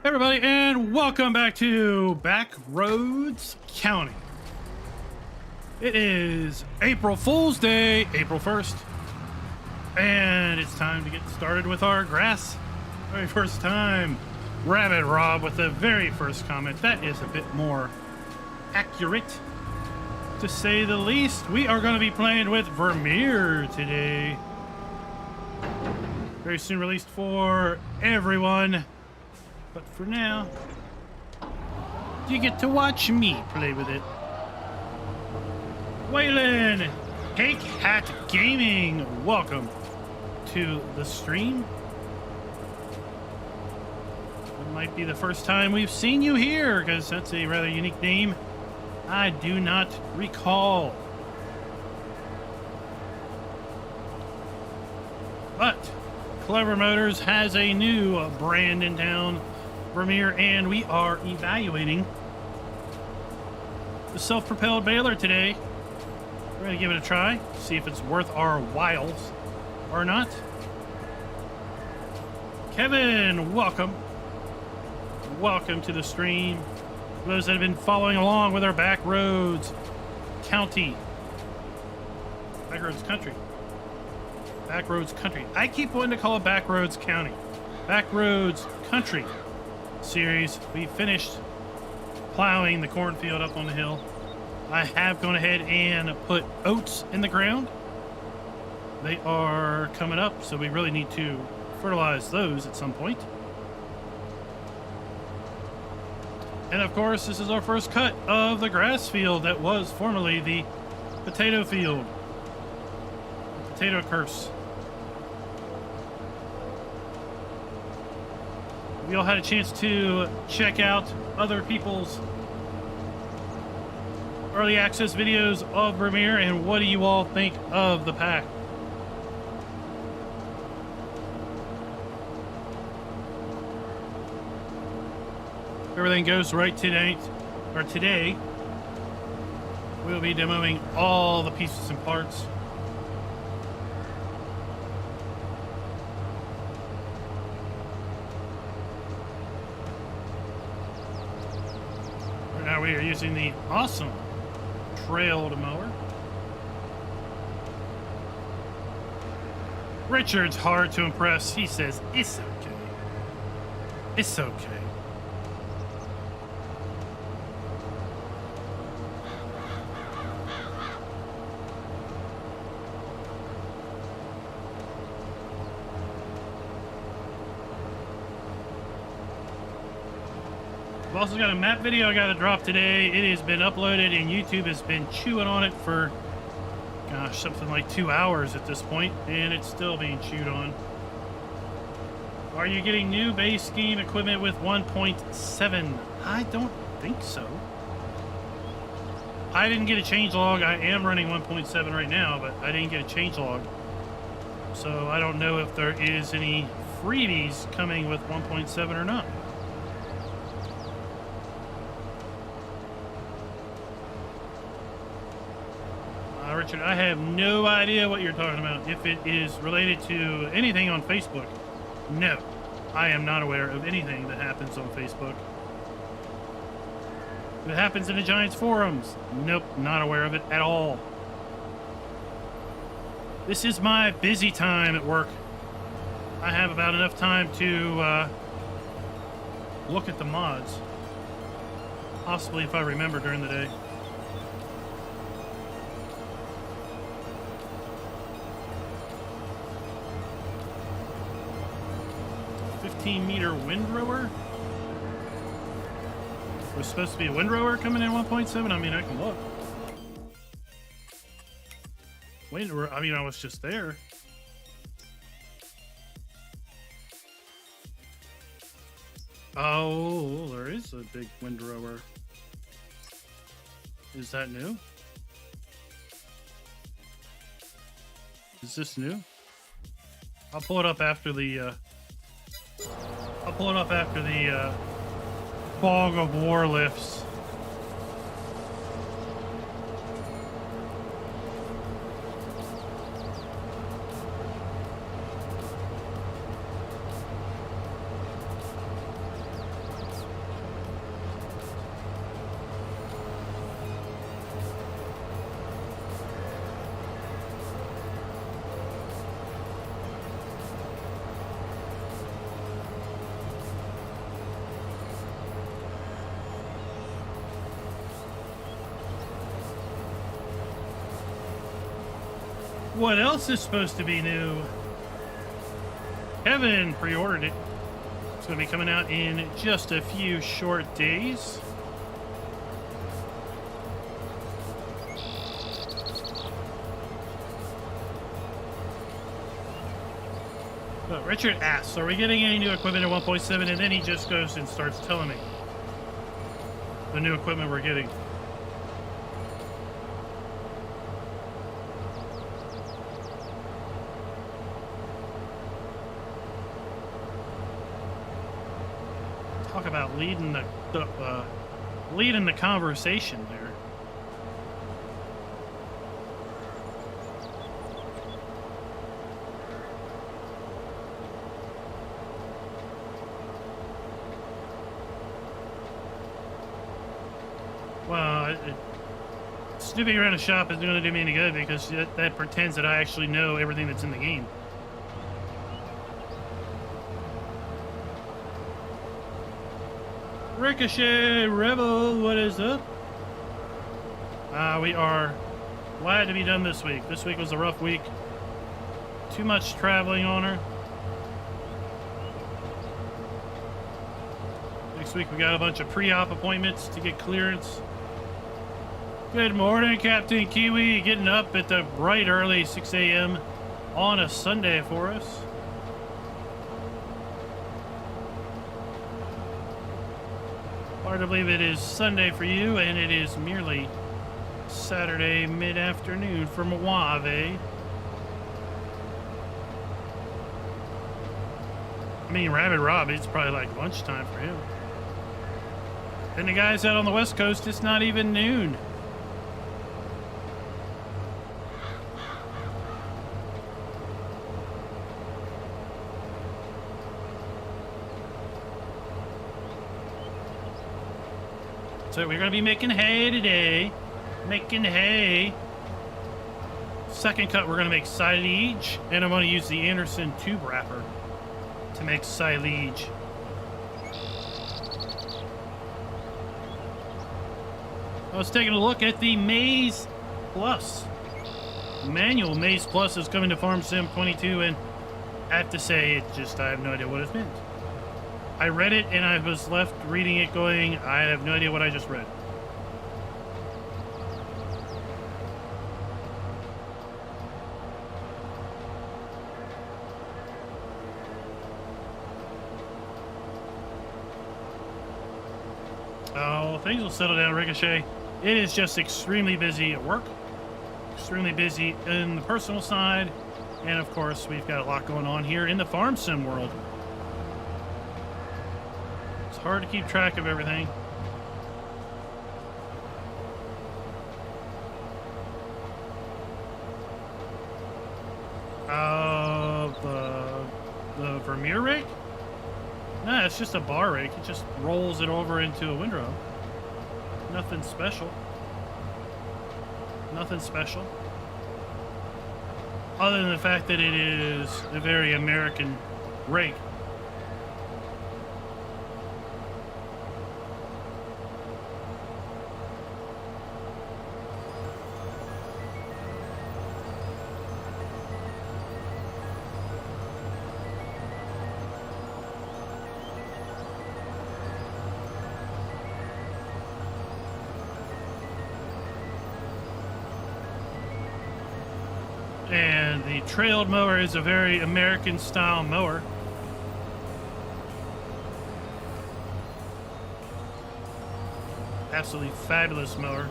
Everybody, and welcome back to Backroads County. It is April Fool's Day, April 1st, and it's time to get started with our grass. Very first time, Rabbit Rob with the very first comment. That is a bit more accurate, to say the least. We are going to be playing with Vermeer today. Very soon released for everyone. But for now, you get to watch me play with it. Waylon, Cake Hat Gaming, welcome to the stream. It might be the first time we've seen you here, because that's a rather unique name. I do not recall. But Clever Motors has a new brand in town, Vermeer, and we are evaluating the self-propelled baler today. We're going to give it a try, see if it's worth our whiles or not. Kevin, welcome. Welcome to the stream. For those that have been following along with our Backroads Country. Backroads Country. I keep wanting to call it Backroads County. Backroads Country series. We finished plowing the cornfield up on the hill. I have gone ahead and put oats in the ground. They are coming up, so we really need to fertilize those at some point. And of course, this is our first cut of the grass field that was formerly the potato field. The potato curse. We all had a chance to check out other people's early access videos of Vermeer, and what do you all think of the pack? Everything goes right today, we'll be demoing all the pieces and parts. Right now we are using the awesome trailed mower. Richard's hard to impress. He says, it's okay. It's okay. I've also got a map video I got to drop today. It has been uploaded and YouTube has been chewing on it for, gosh, something like 2 hours at this point, and it's still being chewed on. Are you getting new base scheme equipment with 1.7? I don't think so. I didn't get a changelog. I am running 1.7 right now, but I didn't get a changelog. So I don't know if there is any freebies coming with 1.7 or not. Richard, I have no idea what you're talking about. If it is related to anything on Facebook, no. I am not aware of anything that happens on Facebook. If it happens in the Giants forums, nope, not aware of it at all. This is my busy time at work. I have about enough time to look at the mods. Possibly if I remember during the day. 15-meter windrower? Was supposed to be a windrower coming in 1.7? I mean, I can look. Windrower, I mean, I was just there. Oh, there is a big windrower. Is that new? Is this new? I'll pull it up after the fog of war lifts. What else is supposed to be new? Kevin pre-ordered it. It's going to be coming out in just a few short days. But Richard asks, are we getting any new equipment at 1.7? And then he just goes and starts telling me the new equipment we're getting. Talk about leading the conversation there. Well, snooping around a shop isn't going to do me any good because that pretends that I actually know everything that's in the game. Ricochet Rebel, what is up? We are glad to be done this week. This week was a rough week. Too much traveling on her. Next week we got a bunch of pre-op appointments to get clearance. Good morning, Captain Kiwi. Getting up at the bright early 6 a.m. on a Sunday for us. Hard to believe it is Sunday for you, and it is merely Saturday mid-afternoon for Mojave. I mean, Rabbit Rob, it's probably like lunchtime for him. And the guys out on the West Coast, it's not even noon. So we're going to be making hay today. Making hay. Second cut, we're going to make silage. And I'm going to use the Anderson tube wrapper to make silage. I was taking a look at the Maize Plus. Manual Maize Plus is coming to Farm Sim 22, and I have to say, I have no idea what it meant. I read it and I was left reading it going, I have no idea what I just read. Oh, things will settle down, Ricochet. It is just extremely busy at work, extremely busy in the personal side, and of course, we've got a lot going on here in the Farm Sim world. Hard to keep track of everything. The Vermeer rake? Nah, it's just a bar rake. It just rolls it over into a windrow. Nothing special. Nothing special. Other than the fact that it is a very American rake. And the trailed mower is a very American style mower. Absolutely fabulous mower.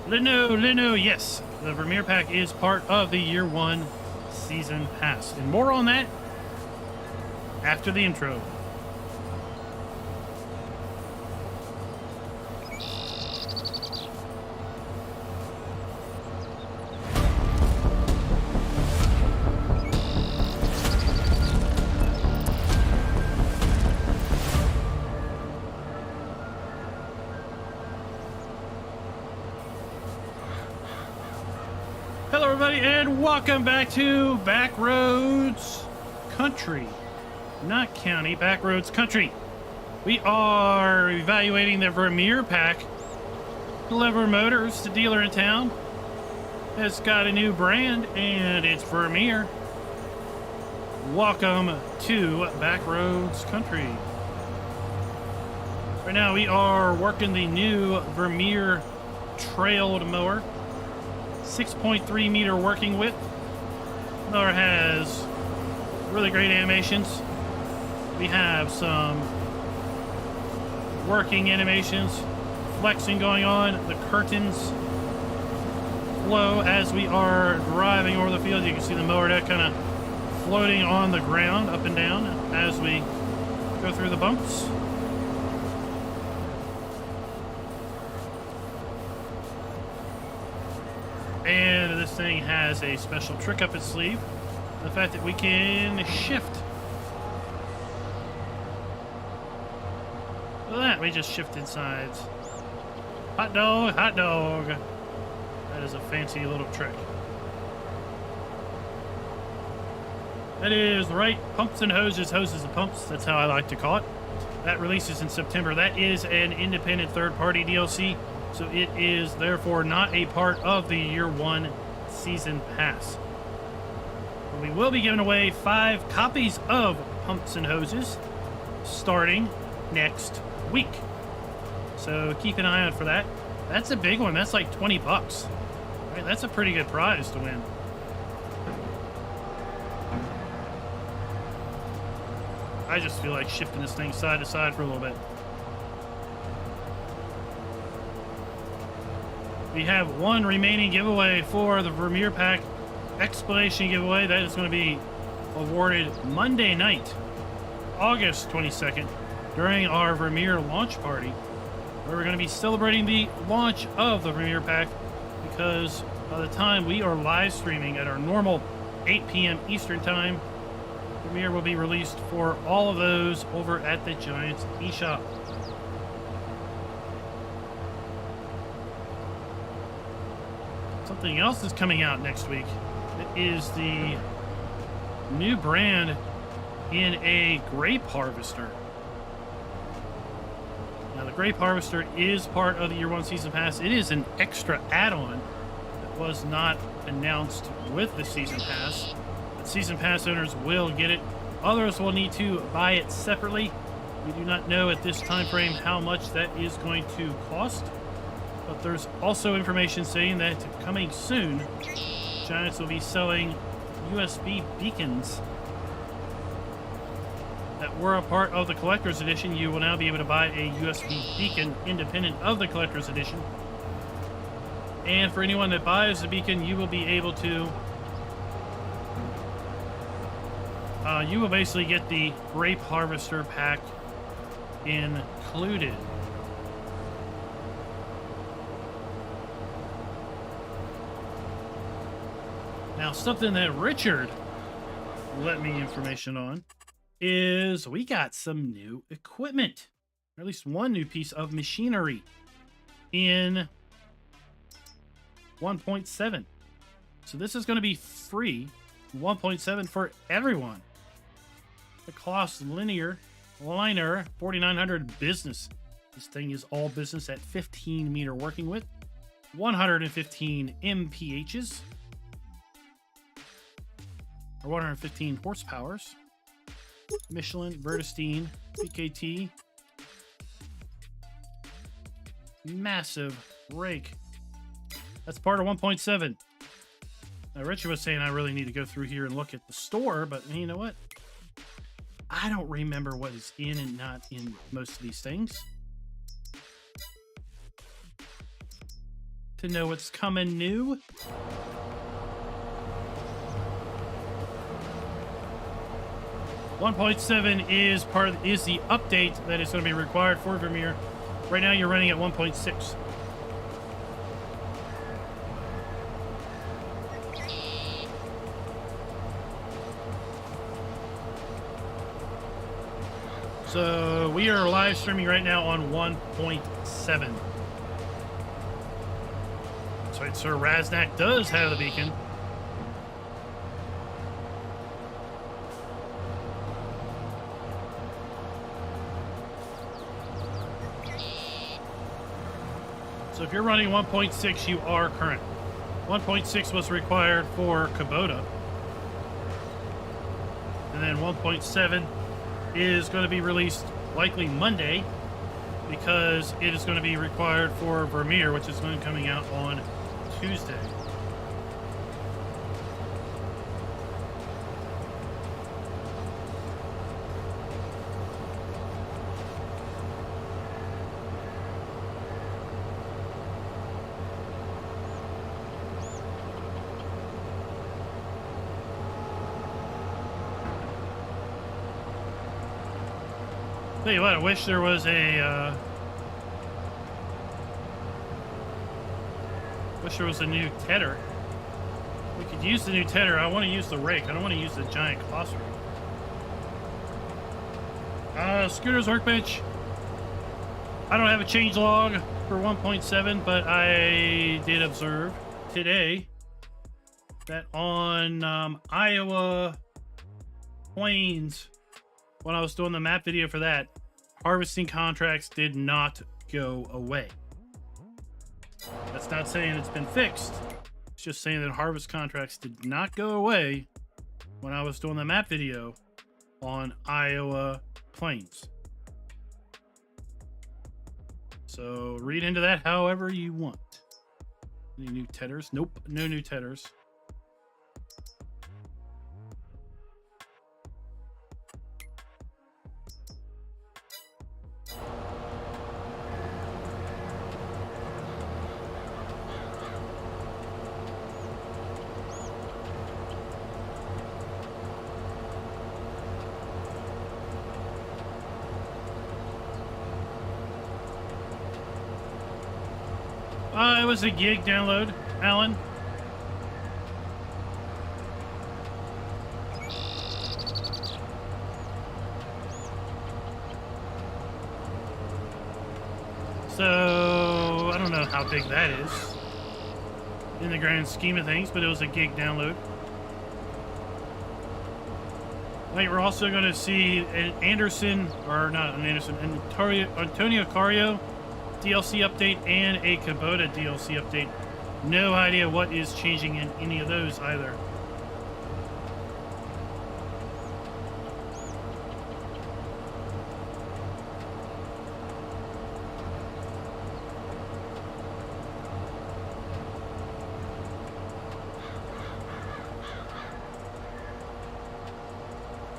Lino, yes. The Vermeer pack is part of the year one season pass. And more on that after the intro. Hello everybody and welcome back to Backroads Country. Not county, Backroads Country. We are evaluating the Vermeer pack. Clever Motors, the dealer in town, has got a new brand, and it's Vermeer. Welcome to Backroads Country. Right now we are working the new Vermeer trailed mower. 6.3 meter working width. Mower has really great animations. We have some working animations, flexing going on. The curtains flow as we are driving over the field. You can see the mower deck kind of floating on the ground up and down as we go through the bumps. And this thing has a special trick up its sleeve. The fact that we can shift. Look at that, we just shifted sides. Hot dog, hot dog. That is a fancy little trick. That is right, Pumps and Hoses, Hoses and Pumps. That's how I like to call it. That releases in September. That is an independent third-party DLC, so it is therefore not a part of the Year 1 Season Pass. We will be giving away 5 copies of Pumps and Hoses starting next week. So keep an eye out for that. That's a big one. That's like 20 bucks. Right? That's a pretty good prize to win. I just feel like shifting this thing side to side for a little bit. We have one remaining giveaway for the Vermeer pack explanation giveaway. That is going to be awarded Monday night, August 22nd, during our Vermeer launch party, where we're going to be celebrating the launch of the Vermeer pack, because by the time we are live streaming at our normal 8 p.m. Eastern time, Vermeer will be released for all of those over at the Giants eShop. Something else is coming out next week. It is the new brand in a grape harvester. Now, the grape harvester is part of the Year 1 Season Pass. It is an extra add-on that was not announced with the Season Pass. But Season Pass owners will get it. Others will need to buy it separately. We do not know at this time frame how much that is going to cost. But there's also information saying that coming soon, Giants will be selling USB beacons that were a part of the Collector's Edition. You will now be able to buy a USB beacon independent of the Collector's Edition. And for anyone that buys the beacon, you will be able to... you will basically get the Grape Harvester pack included. Now, something that Richard let me information on is we got some new equipment, or at least one new piece of machinery in 1.7. So this is going to be free, 1.7 for everyone. The Kloss Linear Liner 4900 Business. This thing is all business at 15 meter working width, 115 mphs. Or 115 horsepowers. Michelin, Vertestein, PKT. Massive rake. That's part of 1.7. Now, Richard was saying I really need to go through here and look at the store, but you know what? I don't remember what is in and not in most of these things. To know what's coming new. 1.7 is the update that is going to be required for Vermeer. Right now, you're running at 1.6. So we are live streaming right now on 1.7. That's right, Sir Raznak does have the beacon. So if you're running 1.6, you are current. 1.6 was required for Kubota. And then 1.7 is going to be released likely Monday because it is going to be required for Vermeer, which is going to be coming out on Tuesday. Tell you what, I wish there was a new tedder. We could use the new tedder. I want to use the rake. I don't want to use the giant cloth rake. Scooter's workbench. I don't have a change log for 1.7, but I did observe today that on Iowa Plains, when I was doing the map video for that, harvesting contracts did not go away. That's not saying it's been fixed. It's just saying that harvest contracts did not go away when I was doing the map video on Iowa Plains. So read into that however you want. Any new tedders? Nope, no new tedders. It was a gig download, Alan. So, I don't know how big that is in the grand scheme of things, but it was a gig download. I think we're also going to see an Antonio Cario DLC update and a Kubota DLC update. No idea what is changing in any of those either.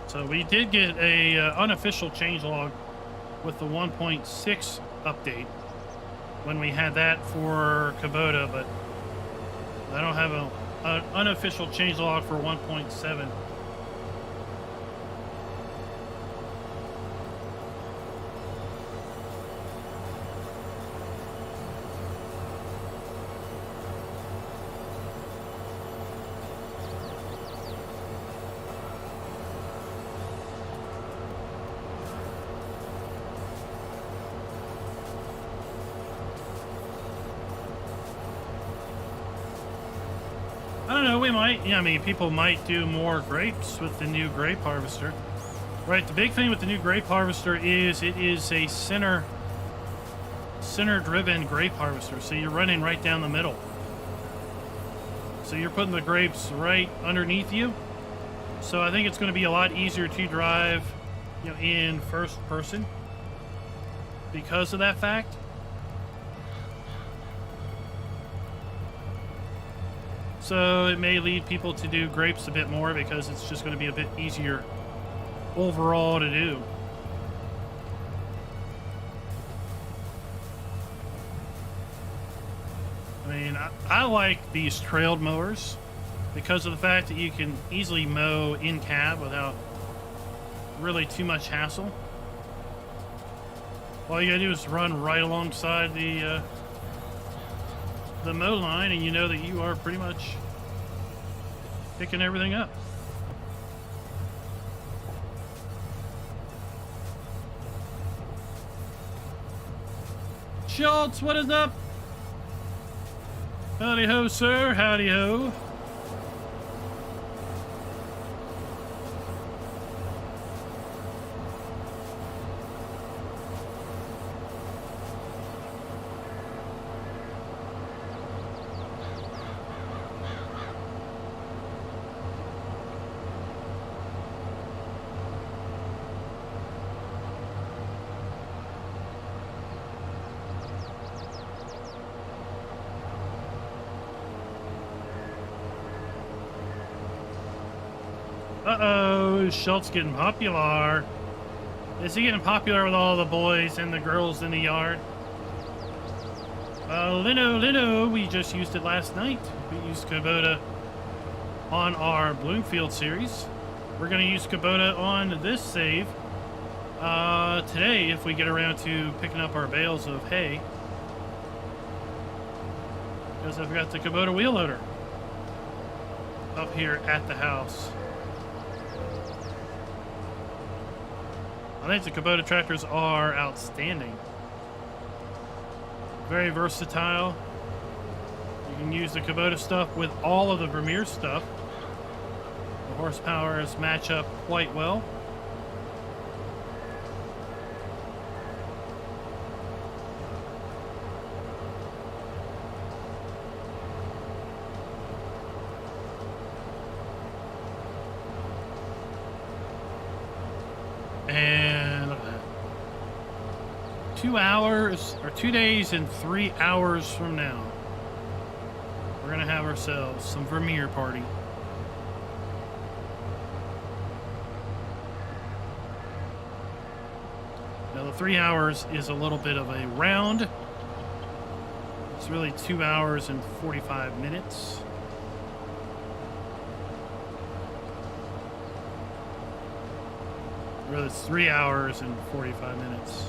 So we did get a unofficial changelog with the 1.6 update when we had that for Kubota, but I don't have an unofficial changelog for 1.7. I don't know, we might, yeah, I mean, people might do more grapes with the new grape harvester. Right, the big thing with the new grape harvester is it is a center-driven grape harvester, so you're running right down the middle. So you're putting the grapes right underneath you. So I think it's going to be a lot easier to drive, you know, in first person because of that fact. So it may lead people to do grapes a bit more because it's just going to be a bit easier overall to do. I mean, I like these trailed mowers because of the fact that you can easily mow in cab without really too much hassle. All you gotta do is run right alongside the mow line, and you know that you are pretty much picking everything up. Schultz, what is up? Howdy ho, sir. Howdy ho. Uh-oh, Schultz getting popular. Is he getting popular with all the boys and the girls in the yard? Lino, we just used it last night. We used Kubota on our Bloomfield series. We're going to use Kubota on this save today if we get around to picking up our bales of hay. Because I've got the Kubota wheel loader up here at the house. I think the Kubota tractors are outstanding. Very versatile. You can use the Kubota stuff with all of the Vermeer stuff. The horsepowers match up quite well. And look at that. 2 hours, or 2 days and 3 hours from now, we're gonna have ourselves some Vermeer party. Now the 3 hours is a little bit of a round. It's really 2 hours and 45 minutes. Really, it's 3 hours and 45 minutes.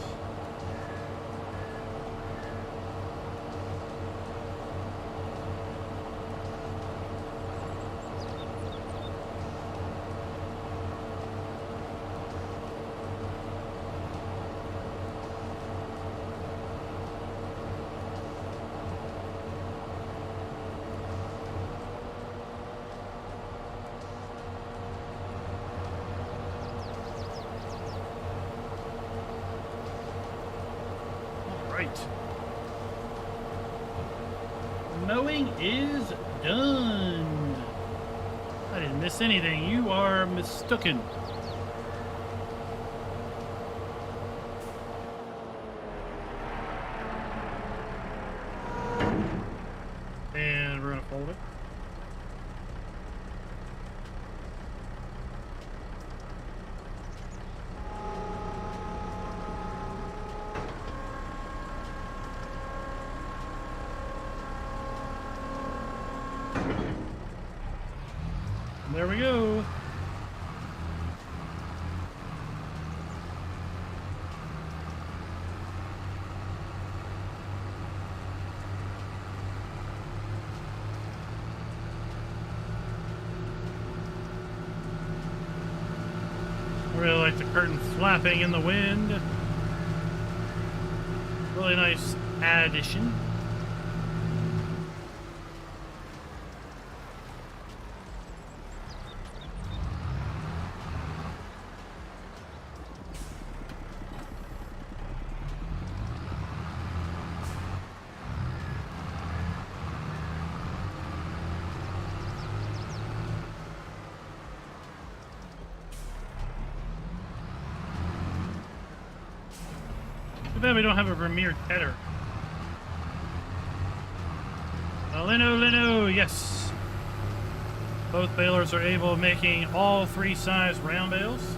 Mowing is done. I didn't miss anything. You are mistaken. And we're gonna fold it. There we go. I really like the curtain flapping in the wind. Really nice addition. We don't have a Vermeer header. Lino, yes. Both balers are able of making all 3 size round bales.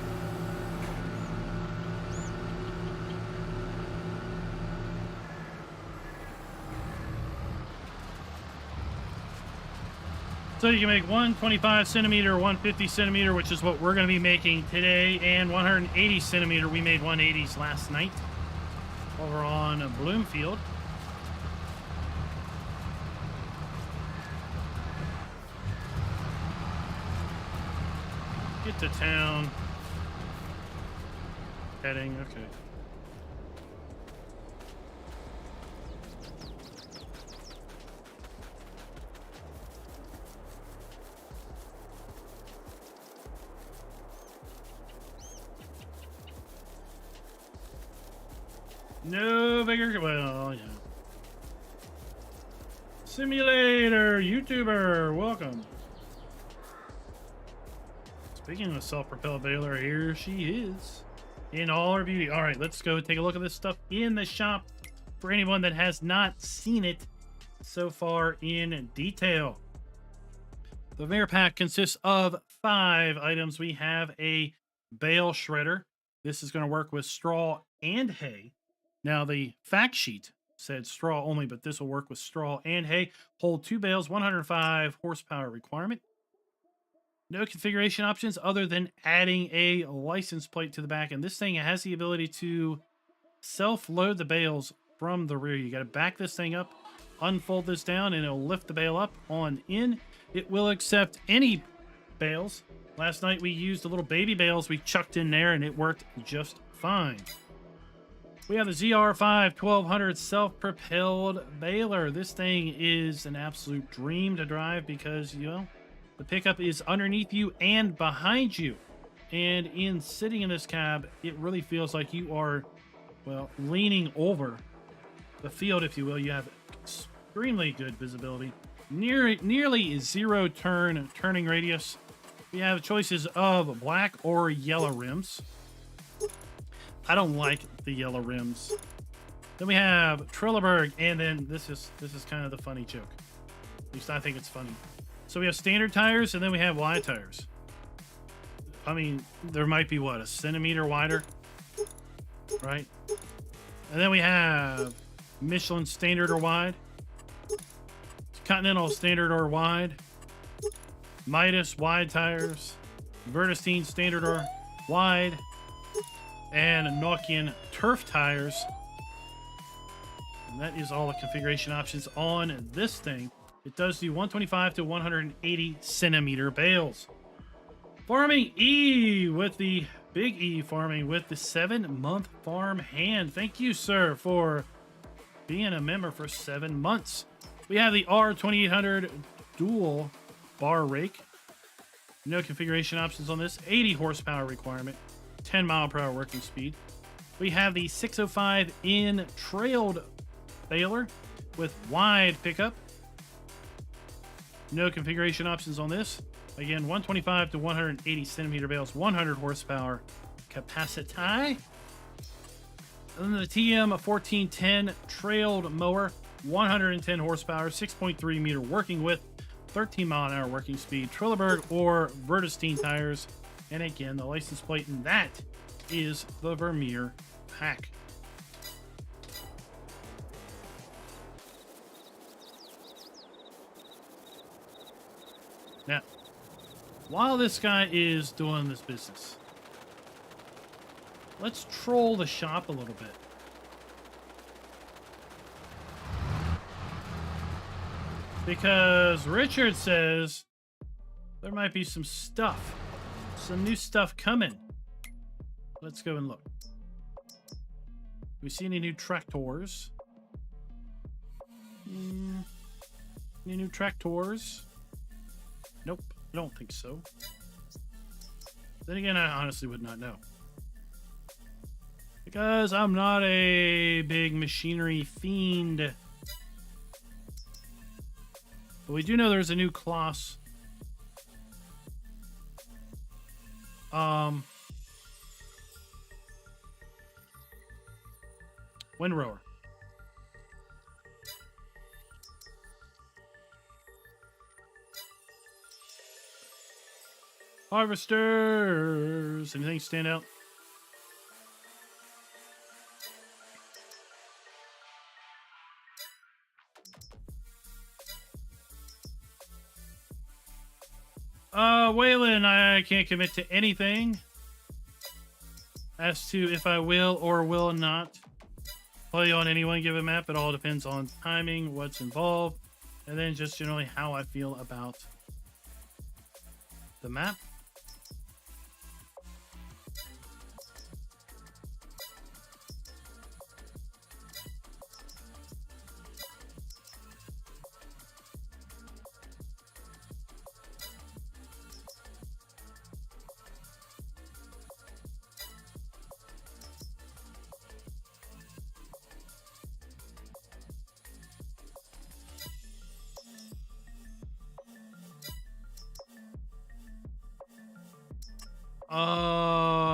So you can make 125 centimeter, 150 centimeter, which is what we're going to be making today, and 180 centimeter. We made 180s last night over on Bloomfield. Get to town. Heading, okay. No bigger, well, yeah. Simulator YouTuber, welcome. Speaking of self-propelled baler, here she is in all her beauty. All right, let's go take a look at this stuff in the shop for anyone that has not seen it so far in detail. The Vermeer pack consists of 5 items, we have a bale shredder. This is going to work with straw and hay. Now, the fact sheet said straw only, but this will work with straw and hay. Hold 2 bales, 105 horsepower requirement. No configuration options other than adding a license plate to the back. And this thing has the ability to self-load the bales from the rear. You got to back this thing up, unfold this down, and it'll lift the bale up on in. It will accept any bales. Last night we used the little baby bales we chucked in there, and it worked just fine. We have the ZR5 1200 self-propelled baler. This thing is an absolute dream to drive because, you know, the pickup is underneath you and behind you. And in sitting in this cab, it really feels like you are, well, leaning over the field, if you will. You have extremely good visibility, nearly zero turning radius. We have choices of black or yellow rims. I don't like the yellow rims. Then we have Trelleborg, and then this is kind of the funny joke. At least I think it's funny. So we have standard tires, and then we have wide tires. I mean, there might be, what, a centimeter wider? Right? And then we have Michelin standard or wide. Continental standard or wide. Midas wide tires. Vertestein standard or wide. And Nokian turf tires. And that is all the configuration options on this thing. It does do 125 to 180 centimeter bales. Farming E with the big E farming with the 7-month farm hand. Thank you, sir, for being a member for 7 months. We have the R2800 dual bar rake. No configuration options on this. 80 horsepower requirement. 10 mile per hour working speed. We have the 605 in trailed baler with wide pickup. No configuration options on this. Again, 125 to 180 centimeter bales, 100 horsepower capacity. And then the TM 1410 trailed mower, 110 horsepower, 6.3 meter working width, 13 mile an hour working speed, Trelleborg or Vertestein tires. And again, the license plate, and that is the Vermeer pack. Now, while this guy is doing this business, let's troll the shop a little bit. Because Richard says there might be some new stuff coming. Let's go and look. Do we see any new tractors? Any new tractors? Nope, I don't think so. Then again, I honestly would not know. Because I'm not a big machinery fiend. But we do know there's a new class. Windrower. Harvesters. Anything stand out? Waylon, I can't commit to anything as to if I will or will not play on any one given map. It all depends on timing, what's involved, and then just generally how I feel about the map.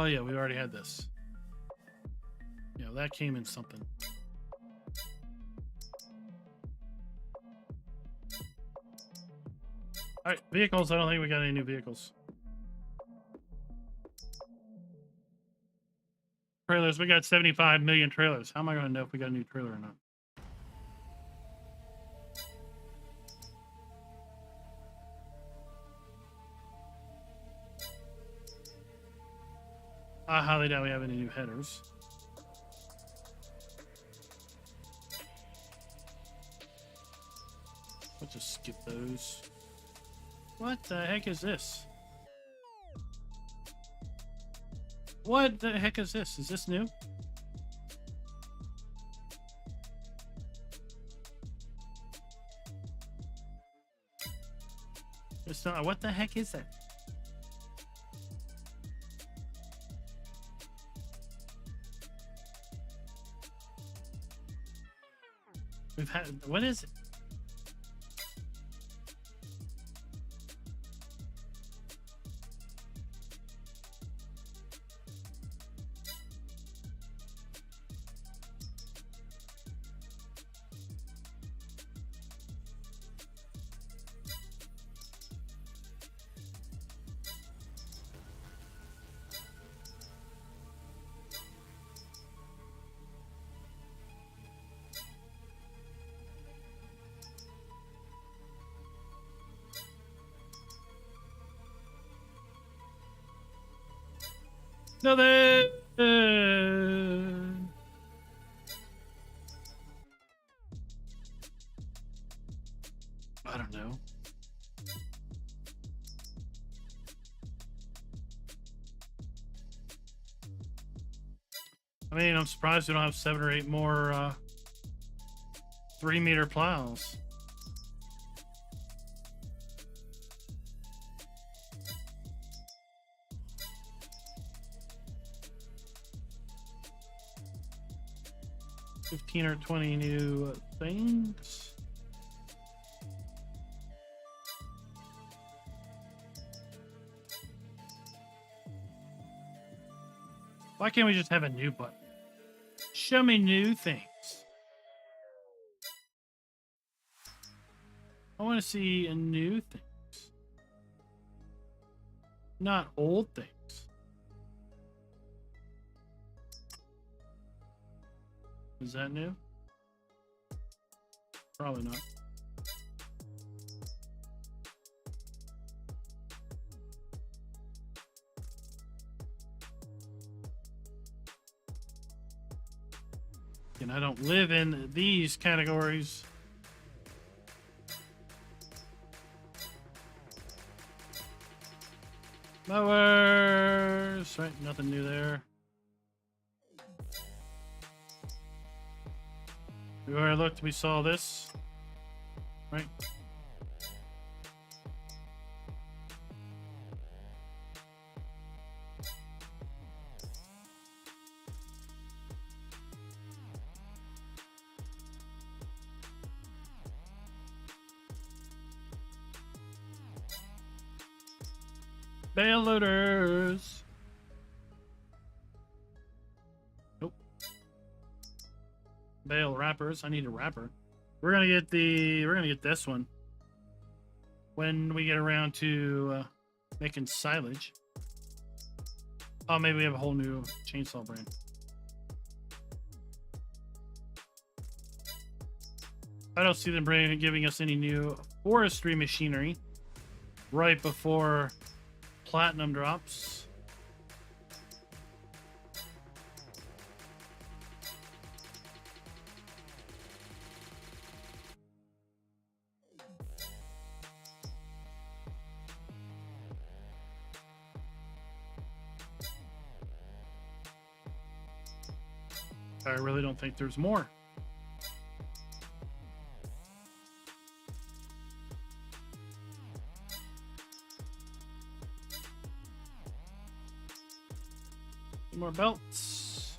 Yeah, we already had this. Yeah, that came in something. All right, vehicles. I don't think we got any new vehicles. trailers. We got 75 million trailers. How am I going to know if we got a new trailer or not? I highly doubt we have any new headers. Let's just skip those. What the heck is this? What the heck is this? Is this new? It's not. What the heck is that? We've had. What is it? Nothing. I don't know. I mean, I'm surprised we don't have 7 or 8 more 3-meter plows. $15 or $20 new things. Why can't we just have a new button? Show me new things. I want to see a new things, not old things. Is that new? Probably not. And I don't live in these categories. Mowers, right? Nothing new there. We already looked, we saw this, right? Bale loaders. Nope. Bale wrappers. I need a wrapper. We're gonna get this one when we get around to making silage. Oh, maybe we have a whole new chainsaw brand. I don't see them giving us any new forestry machinery right before platinum drops. I really don't think there's more. More belts.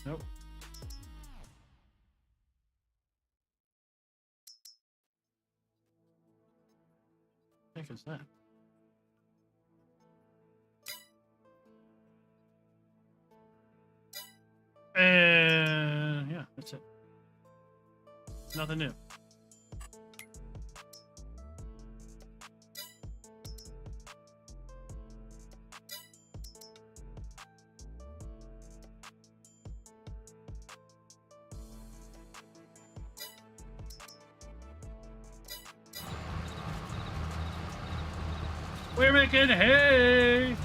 Nope. What the heck is that? And yeah, that's it. Nothing new. We're making hay.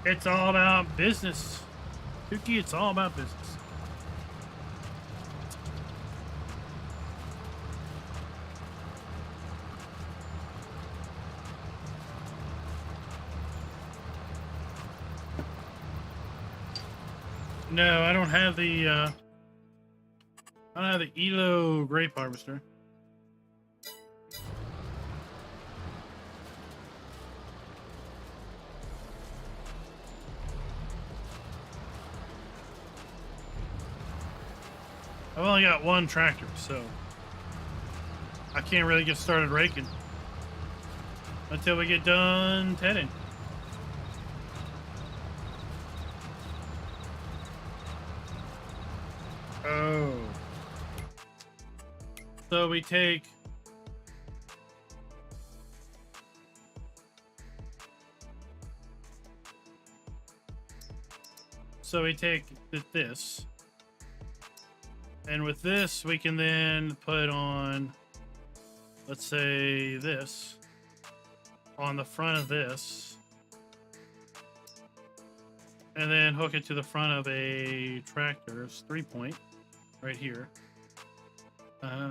It's all about business. Dookie, it's all about business. No, I don't have the ELO grape harvester. I've only got one tractor, so I can't really get started raking until we get done tedding. Oh. So we take this. And with this, we can then put on, let's say, this on the front of this. And then hook it to the front of a tractor's 3-point right here. Oh.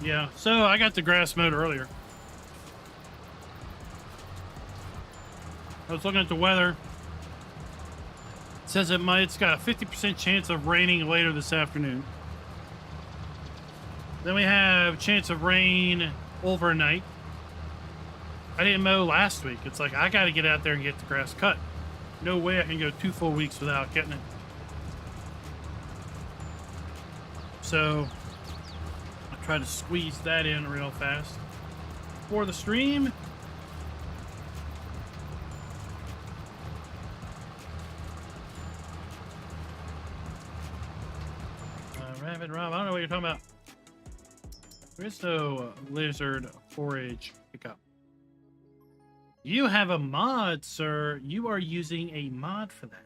Yeah, so I got the grass mowed earlier. I was looking at the weather. It says it's got a 50% chance of raining later this afternoon. Then we have chance of rain overnight. I didn't mow last week. It's like, I got to get out there and get the grass cut. No way I can go 2 full weeks without getting it. So try to squeeze that in real fast for the stream. Rabbit Rob, I don't know what you're talking about. There's no lizard forage pickup. You have a mod, sir. You are using a mod for that.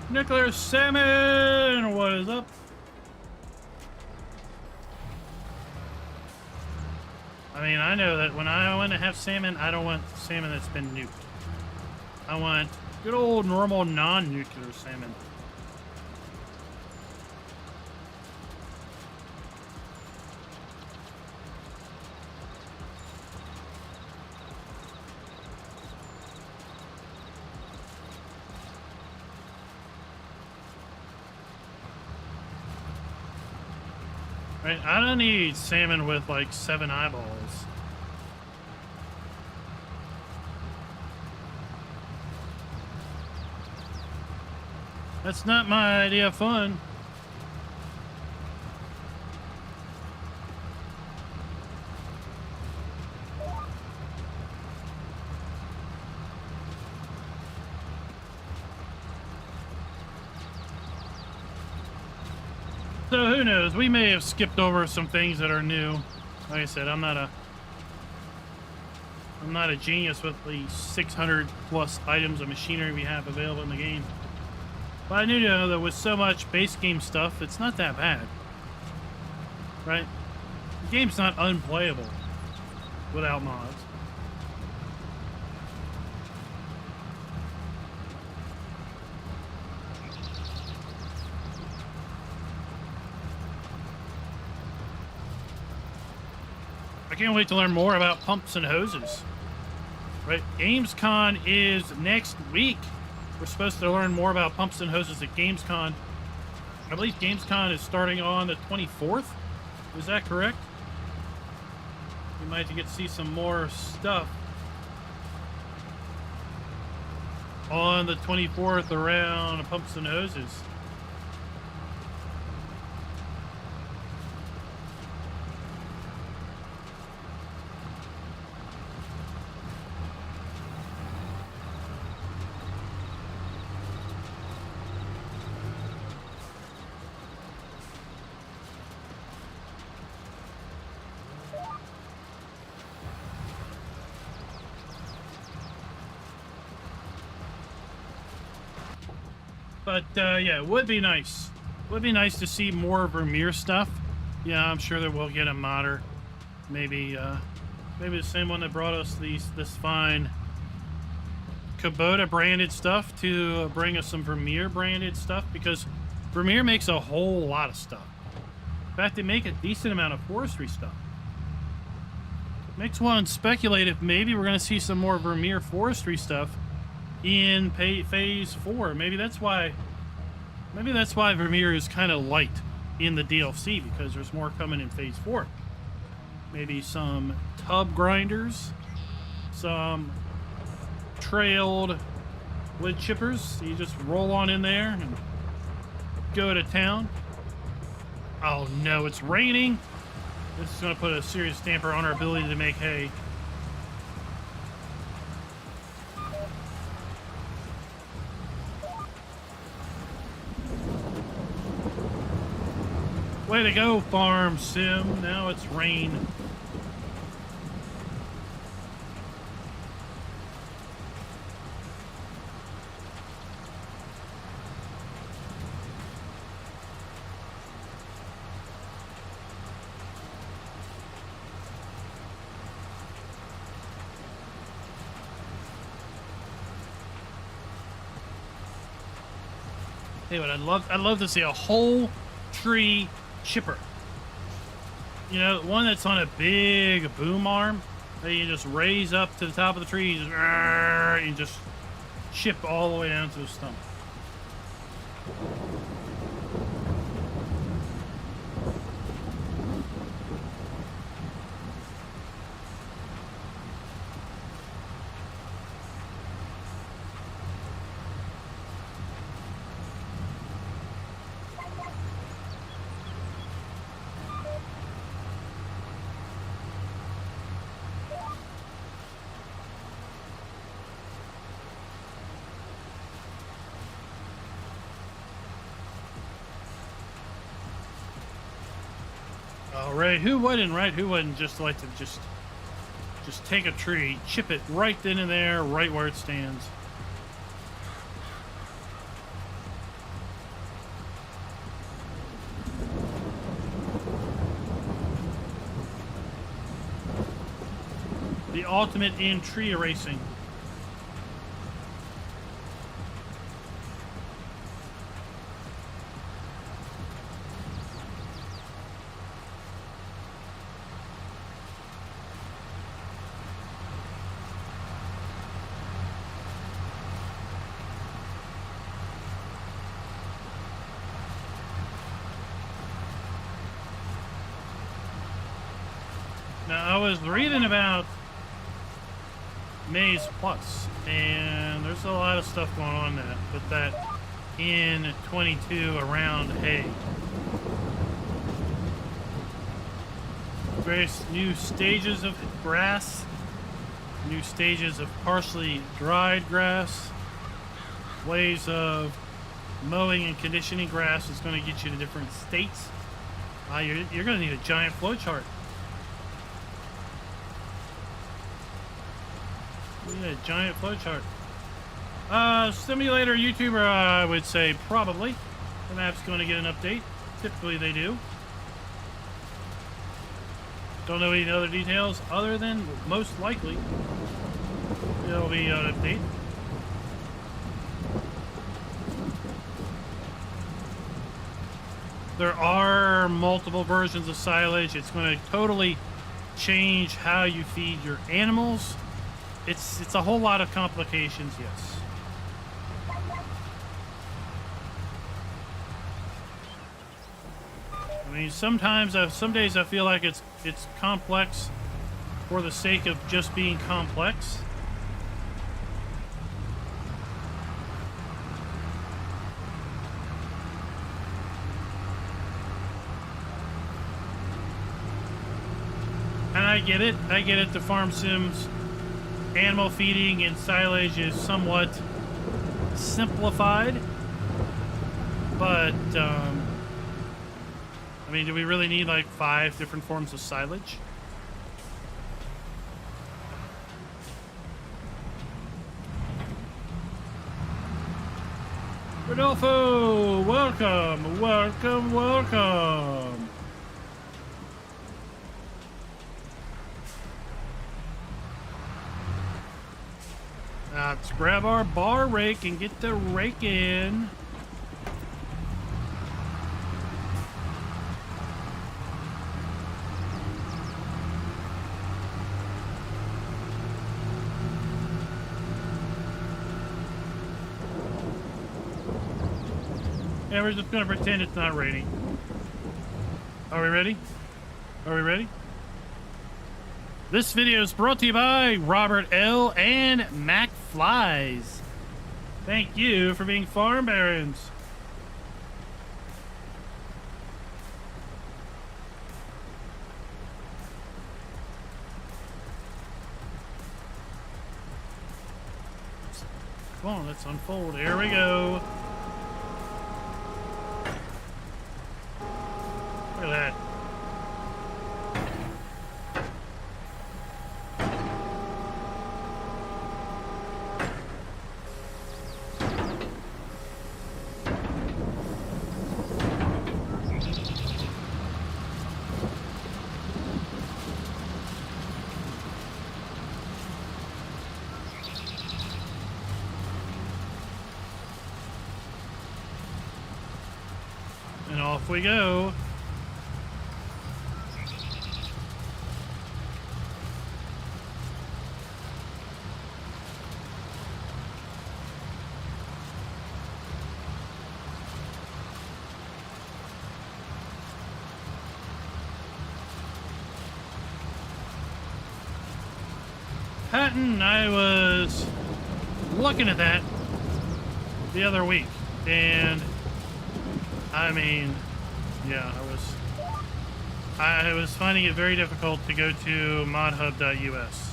Nuclear salmon, what is up? I mean, I know that when I want to have salmon, I don't want salmon that's been nuked. I want good old normal non-nuclear salmon. Right, I don't need salmon with like 7 eyeballs. That's not my idea of fun. So who knows? We may have skipped over some things that are new. Like I said, I'm not a genius with the 600 plus items of machinery we have available in the game. But I do know that with so much base game stuff, it's not that bad. Right? The game's not unplayable without mods. I can't wait to learn more about pumps and hoses. Right, Gamescom is next week. We're supposed to learn more about pumps and hoses at Gamescom. I believe Gamescom is starting on the 24th. Is that correct? We might get to see some more stuff on the 24th around pumps and hoses. But yeah, it would be nice. Would be nice to see more Vermeer stuff. Yeah, I'm sure that we'll get a modder. Maybe maybe the same one that brought us this fine Kubota branded stuff to bring us some Vermeer branded stuff, because Vermeer makes a whole lot of stuff. In fact, they make a decent amount of forestry stuff. Makes one speculate if maybe we're going to see some more Vermeer forestry stuff in phase 4. Maybe that's why Vermeer is kind of light in the DLC, because there's more coming in phase 4. Maybe some tub grinders, some trailed wood chippers. You just roll on in there and go to town. Oh no, it's raining. This is going to put a serious damper on our ability to make hay. Way to go, Farm Sim. Now it's rain. Hey, but I'd love to see a whole tree chipper. You know, one that's on a big boom arm that you just raise up to the top of the tree and just chip all the way down to the stump. All right, who wouldn't, right? Who wouldn't just like to just take a tree, chip it right then and there, right where it stands? The ultimate in tree erasing. Now, I was reading about Maize Plus, and there's a lot of stuff going on that, with that in 22 around hay. Various new stages of grass, new stages of partially dried grass, ways of mowing and conditioning grass is going to get you to different states. You're going to need a giant flow chart. A giant flow chart. Simulator YouTuber, I would say probably. The map's going to get an update. Typically they do. Don't know any other details other than most likely it'll be an update. There are multiple versions of silage. It's going to totally change how you feed your animals. It's a whole lot of complications, yes. I mean, some days I feel like it's complex for the sake of just being complex. And I get it. The farm sims, animal feeding and silage is somewhat simplified. But, I mean, do we really need like 5 different forms of silage? Rodolfo, welcome, welcome, welcome. Let's grab our bar rake and get the rake in. Yeah, we're just gonna pretend it's not raining. Are we ready? Are we ready? This video is brought to you by Robert L. and Mac Flies. Thank you for being farm barons. Come on, let's unfold. Here we go. Look at that. And off we go. Patton, I was looking at that the other week, and I mean, yeah, I was finding it very difficult to go to modhub.us.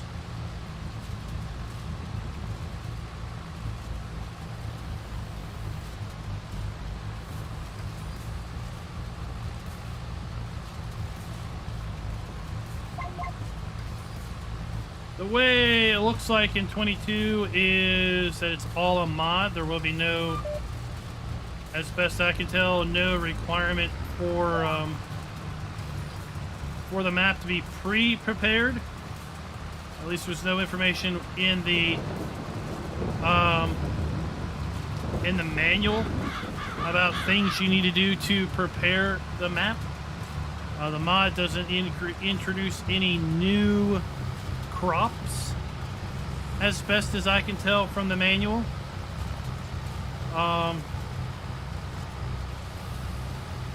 The way it looks like in 22 is that it's all a mod. There will be no, as best I can tell, no requirement for the map to be pre-prepared. At least there's no information in the manual about things you need to do to prepare the map. The mod doesn't introduce any new crops, as best as I can tell from the manual.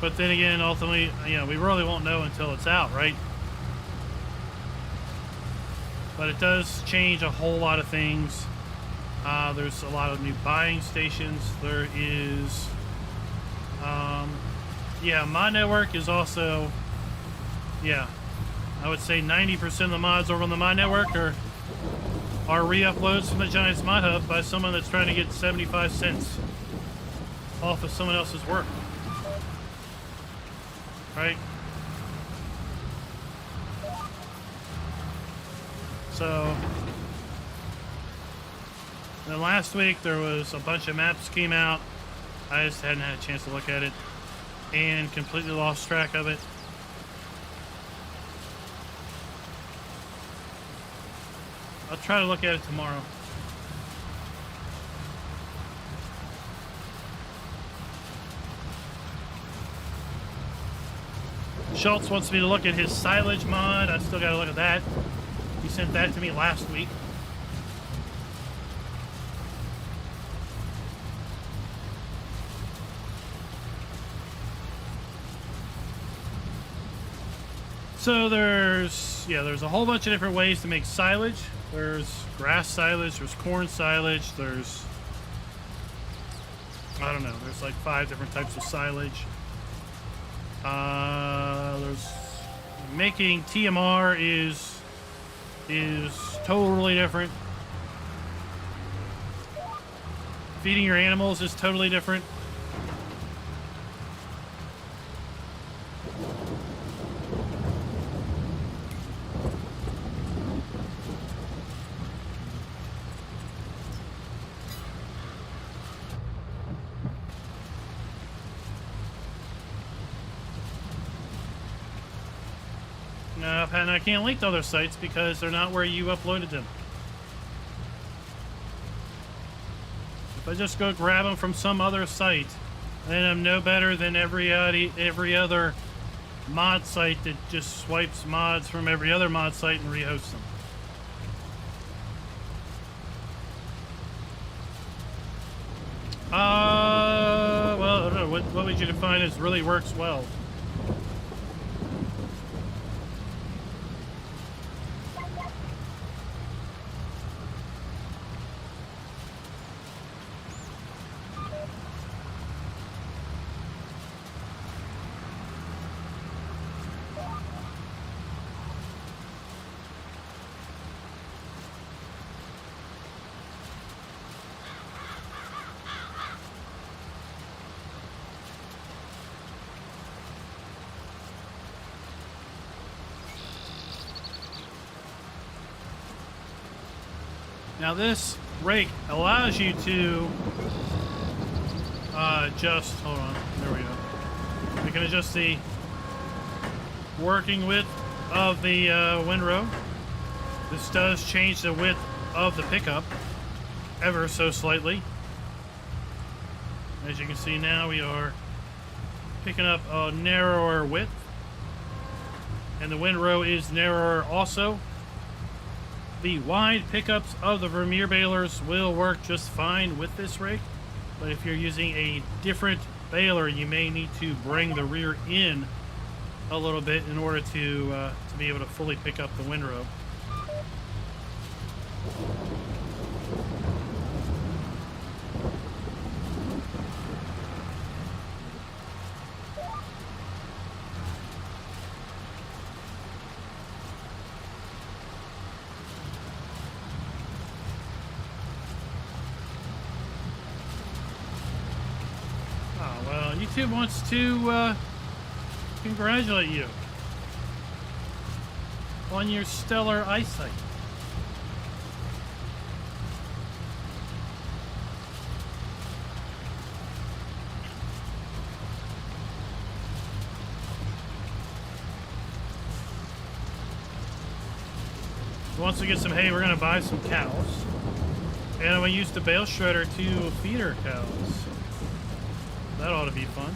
But then again, ultimately, you know, we really won't know until it's out, right? But it does change a whole lot of things. There's a lot of new buying stations. There is, yeah, my network is also, yeah, I would say 90% of the mods over on the My Network are re-uploads from the Giants Mod Hub by someone that's trying to get 75 cents off of someone else's work. Right? So, then last week there was a bunch of maps came out. I just hadn't had a chance to look at it and completely lost track of it. I'll try to look at it tomorrow. Schultz wants me to look at his silage mod. I still got to look at that. He sent that to me last week. So there's a whole bunch of different ways to make silage. There's grass silage, there's corn silage, there's, I don't know, there's like 5 different types of silage. There's making TMR is totally different. Feeding your animals is totally different. And I can't link to other sites because they're not where you uploaded them. If I just go grab them from some other site, then I'm no better than every other mod site that just swipes mods from every other mod site and rehosts them. Well, I don't know. What would you define as really works well? Now this rake allows you to adjust, hold on, there we go. We can adjust the working width of the windrow. This does change the width of the pickup ever so slightly. As you can see now, we are picking up a narrower width, and the windrow is narrower also. The wide pickups of the Vermeer balers will work just fine with this rig, but if you're using a different baler, you may need to bring the rear in a little bit in order to be able to fully pick up the windrow. YouTube wants to congratulate you on your stellar eyesight. Once we get some hay, we're going to buy some cows. And I'm going to use the bale shredder to feed our cows. That ought to be fun.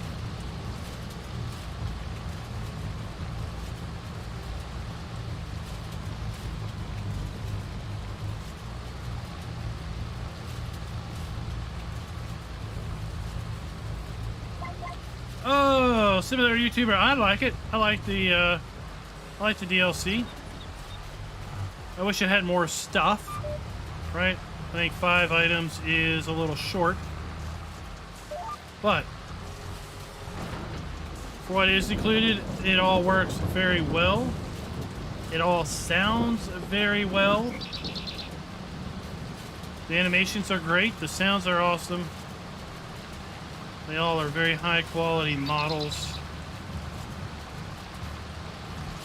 Oh, similar YouTuber. I like it. I like the DLC. I wish it had more stuff, right? I think 5 items is a little short. But for what is included, it all works very well. It all sounds very well. The animations are great. The sounds are awesome. They all are very high quality models.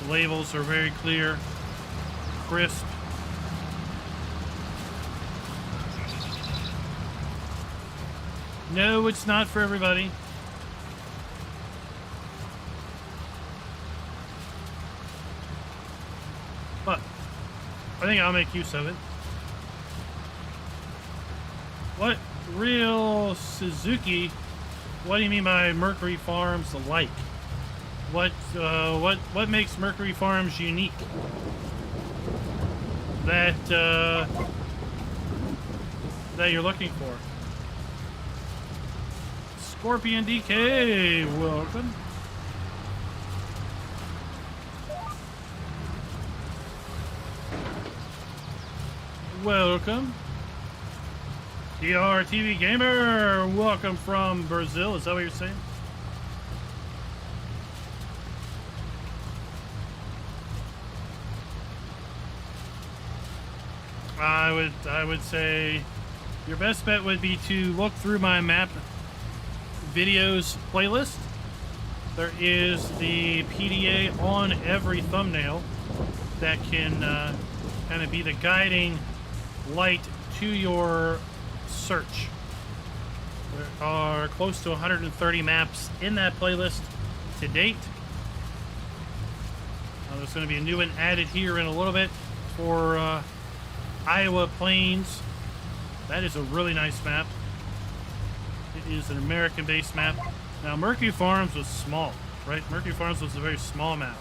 The labels are very clear, crisp. No, it's not for everybody. But I think I'll make use of it. What real Suzuki? What do you mean by Mercury Farms alike? what makes Mercury Farms unique? That that you're looking for. Scorpion DK, welcome. Welcome. DR TV Gamer, welcome from Brazil. Is that what you're saying? I would say your best bet would be to look through my map videos playlist. There is the PDA on every thumbnail that can kind of be the guiding light to your search. There are close to 130 maps in that playlist to date. There's going to be a new one added here in a little bit for Iowa Plains. That is a really nice map. It is an American-based map. Now, Mercury Farms was small, right? Mercury Farms was a very small map.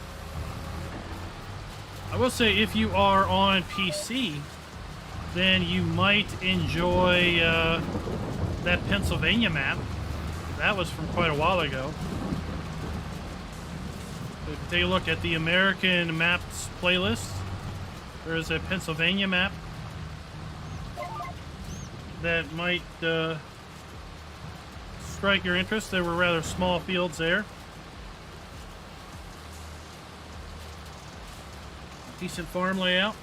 I will say, if you are on PC, then you might enjoy that Pennsylvania map. That was from quite a while ago. If you take a look at the American maps playlist, there is a Pennsylvania map that might strike your interest. There were rather small fields there. Decent farm layout.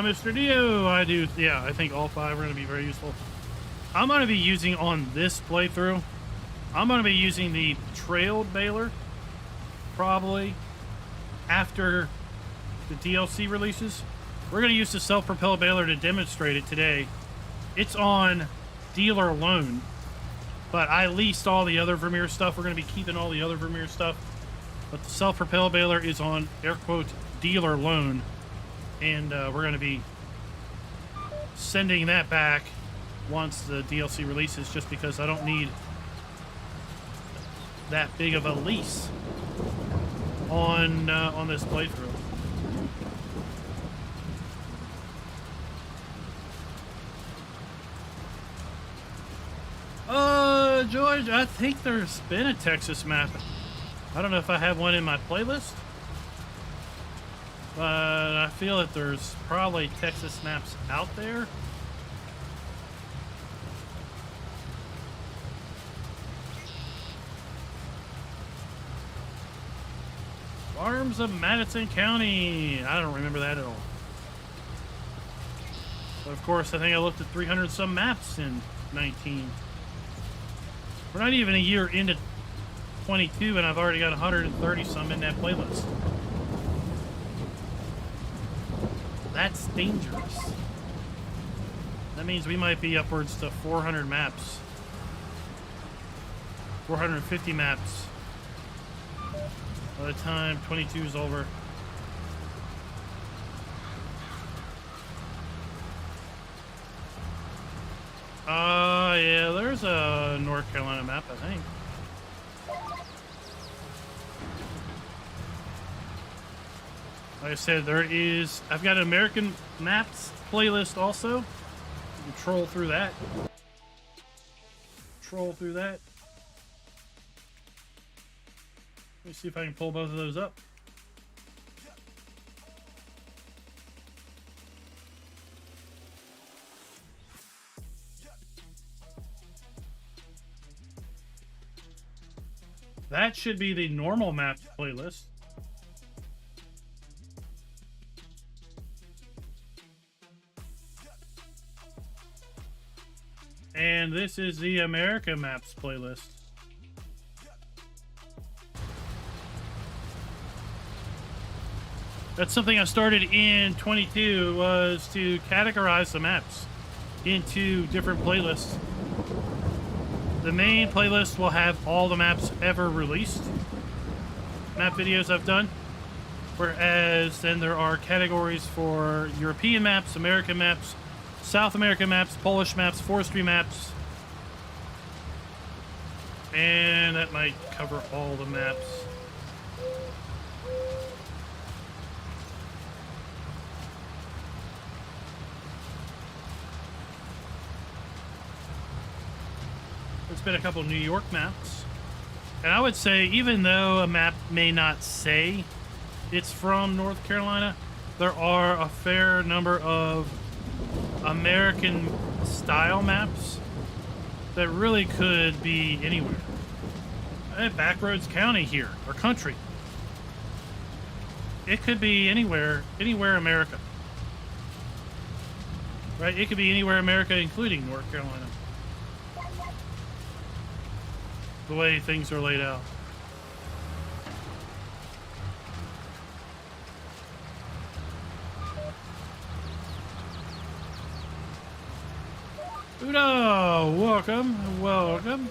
Mr. Dio, I do. Yeah, I think all 5 are going to be very useful. I'm going to be using on this playthrough, I'm going to be using the trailed baler, probably after the DLC releases. We're going to use the self-propelled baler to demonstrate it today. It's on dealer loan, but I leased all the other Vermeer stuff. We're going to be keeping all the other Vermeer stuff, but the self-propelled baler is on air quote dealer loan. And we're going to be sending that back once the DLC releases, just because I don't need that big of a lease on this playthrough. George, I think there's been a Texas map. I don't know if I have one in my playlist, but I feel that there's probably Texas maps out there. Farms of Madison County. I don't remember that at all. But of course, I think I looked at 300 some maps in 19. We're not even a year into 22, and I've already got 130 some in that playlist. That's dangerous. That means we might be upwards to 400 maps. 450 maps by the time 22 is over. Yeah, there's a North Carolina map, I think. Like I said, I've got an American maps playlist also. You can troll through that. Let me see if I can pull both of those up. That should be the normal maps playlist. And this is the America Maps playlist. That's something I started in 22, was to categorize the maps into different playlists. The main playlist will have all the maps ever released, map videos I've done. Whereas then there are categories for European maps, American maps, South American maps, Polish maps, forestry maps. And that might cover all the maps. There's been a couple New York maps. And I would say, even though a map may not say it's from North Carolina, there are a fair number of American style maps that really could be anywhere. Backroads County here, or country. It could be anywhere America. Right? It could be anywhere America, including North Carolina. The way things are laid out. Udo, welcome.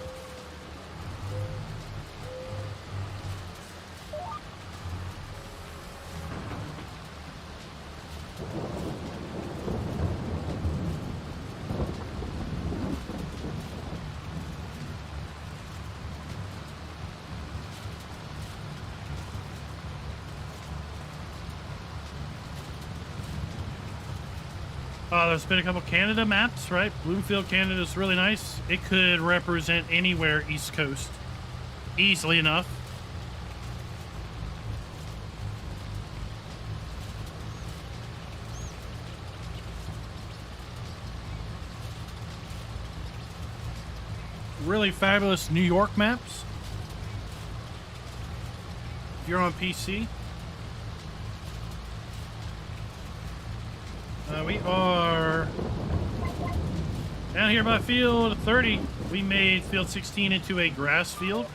There's been a couple Canada maps, right? Bloomfield, Canada is really nice. It could represent anywhere East Coast easily enough. Really fabulous New York maps. If you're on PC. We are down here by field 30. We made field 16 into a grass field.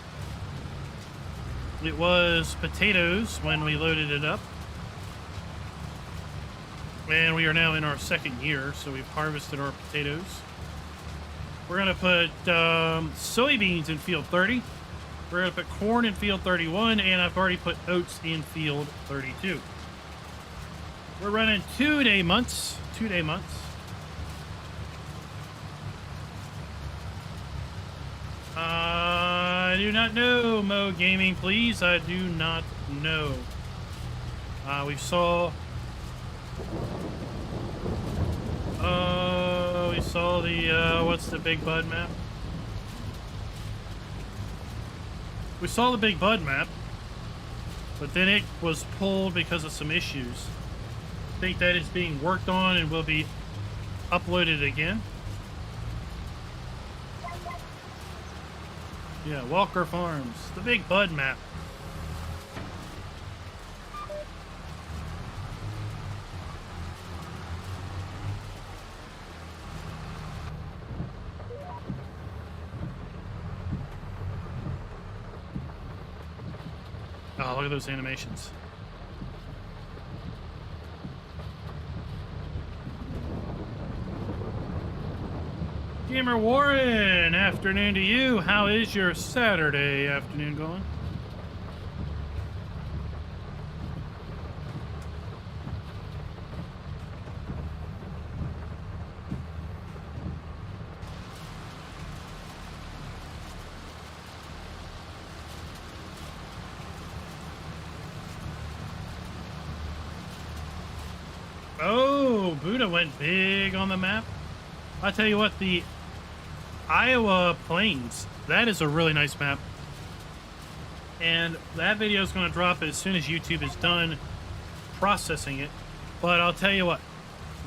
It was potatoes when we loaded it up. And we are now in our second year, so we've harvested our potatoes. We're going to put soybeans in field 30. We're going to put corn in field 31, and I've already put oats in field 32. We're running 2-day months. 2-day months. I do not know, Mo Gaming, please. I do not know. We saw the, what's the Big Bud map? We saw the Big Bud map, but then it was pulled because of some issues. I think that is being worked on and will be uploaded again. Yeah, Walker Farms, the Big Bud map. Oh, look at those animations. Gamer Warren, afternoon to you. How is your Saturday afternoon going? Oh, Buddha went big on the map. I'll tell you what, the Iowa Plains, that is a really nice map. And that video is going to drop as soon as YouTube is done processing it. But I'll tell you what,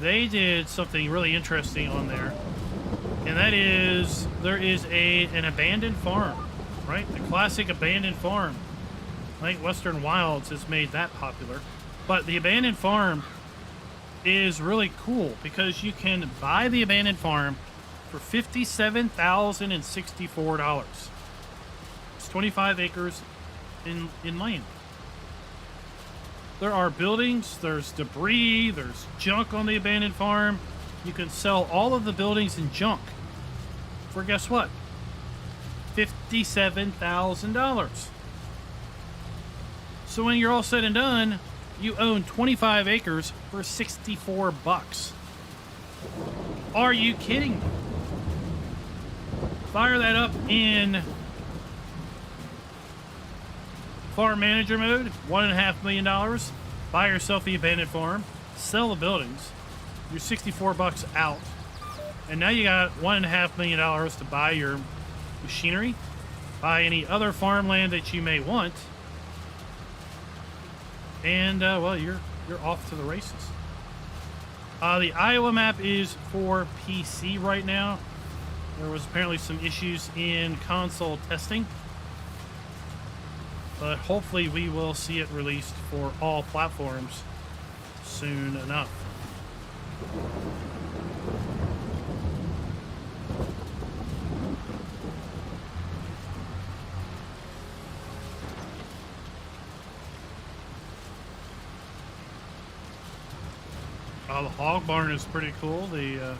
they did something really interesting on there. And that is, there is an abandoned farm, right? The classic abandoned farm. I think Western Wilds has made that popular. But the abandoned farm is really cool because you can buy the abandoned farm for $57,064. It's 25 acres in land. There are buildings, there's debris, there's junk on the abandoned farm. You can sell all of the buildings and junk for, guess what? $57,000. So when you're all said and done, you own 25 acres for 64 bucks. Are you kidding me? Fire that up in farm manager mode, $1.5 million. Buy yourself the abandoned farm, sell the buildings. You're 64 bucks out. And now you got $1.5 million to buy your machinery, buy any other farmland that you may want. And, well, you're off to the races. The Iowa map is for PC right now. There was apparently some issues in console testing. But hopefully we will see it released for all platforms soon enough. The hog barn is pretty cool. The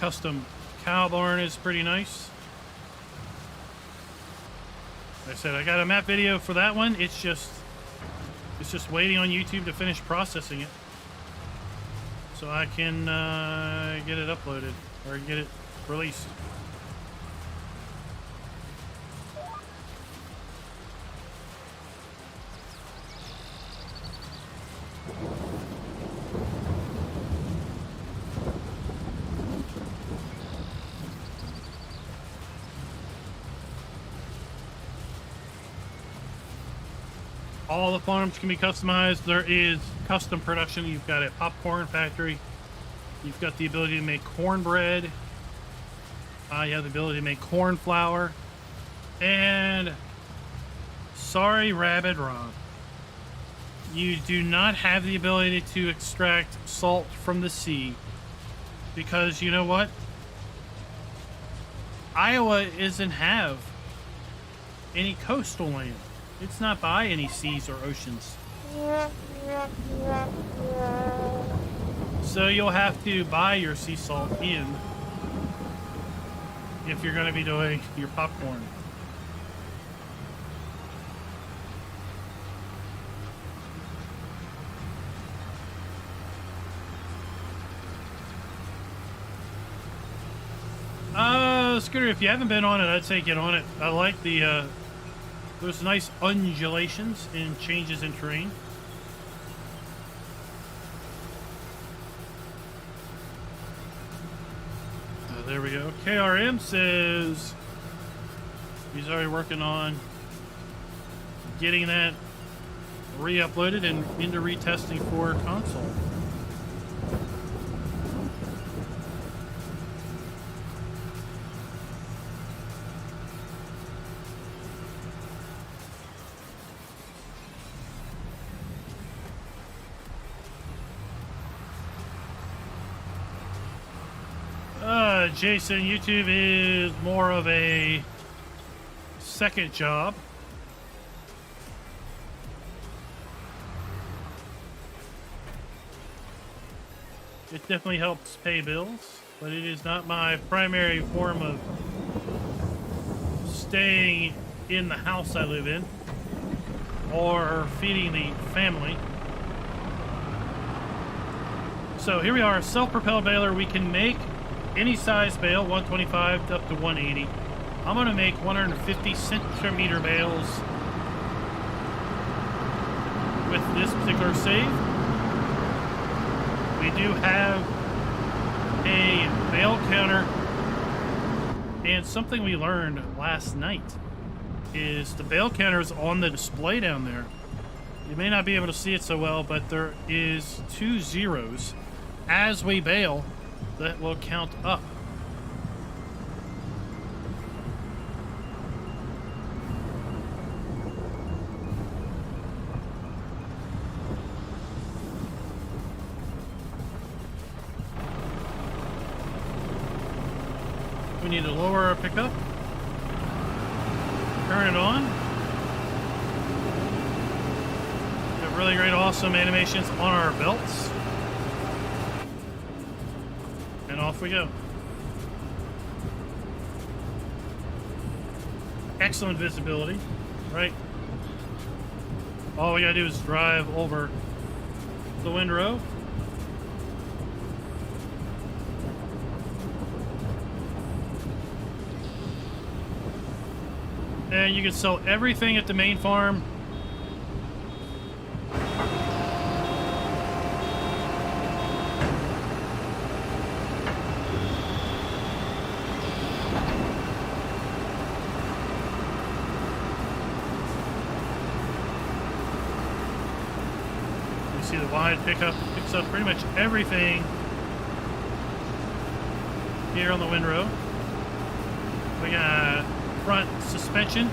custom cow barn is pretty nice. Like I said, I got a map video for that one. It's just waiting on YouTube to finish processing it, so I can get it uploaded or get it released. All the farms can be customized. There is custom production. You've got a popcorn factory. You've got the ability to make cornbread. You have the ability to make corn flour. And sorry, Rabid Ron, you do not have the ability to extract salt from the sea, because you know what? Iowa doesn't have any coastal land. It's not by any seas or oceans. So you'll have to buy your sea salt in if you're going to be doing your popcorn. Scooter, if you haven't been on it, I'd say get on it. I like the there's nice undulations and changes in terrain. There we go. KRM says he's already working on getting that re-uploaded and into retesting for console. Jason, YouTube is more of a second job. It definitely helps pay bills, but it is not my primary form of staying in the house I live in or feeding the family. So here we are, self-propelled baler. We can make any size bale, 125 up to 180. I'm going to make 150 centimeter bales with this particular save. We do have a bale counter, and something we learned last night is the bale counter is on the display down there. You may not be able to see it so well, but there is 2 zeros as we bale that will count up. We need to lower our pickup, turn it on. We have really great, awesome animations on our belts. And off we go. excellent visibility, right? All we gotta do is drive over the windrow. And you can sell everything at the main farm. You see the wide pickup picks up pretty much everything here on the windrow. We got front suspension.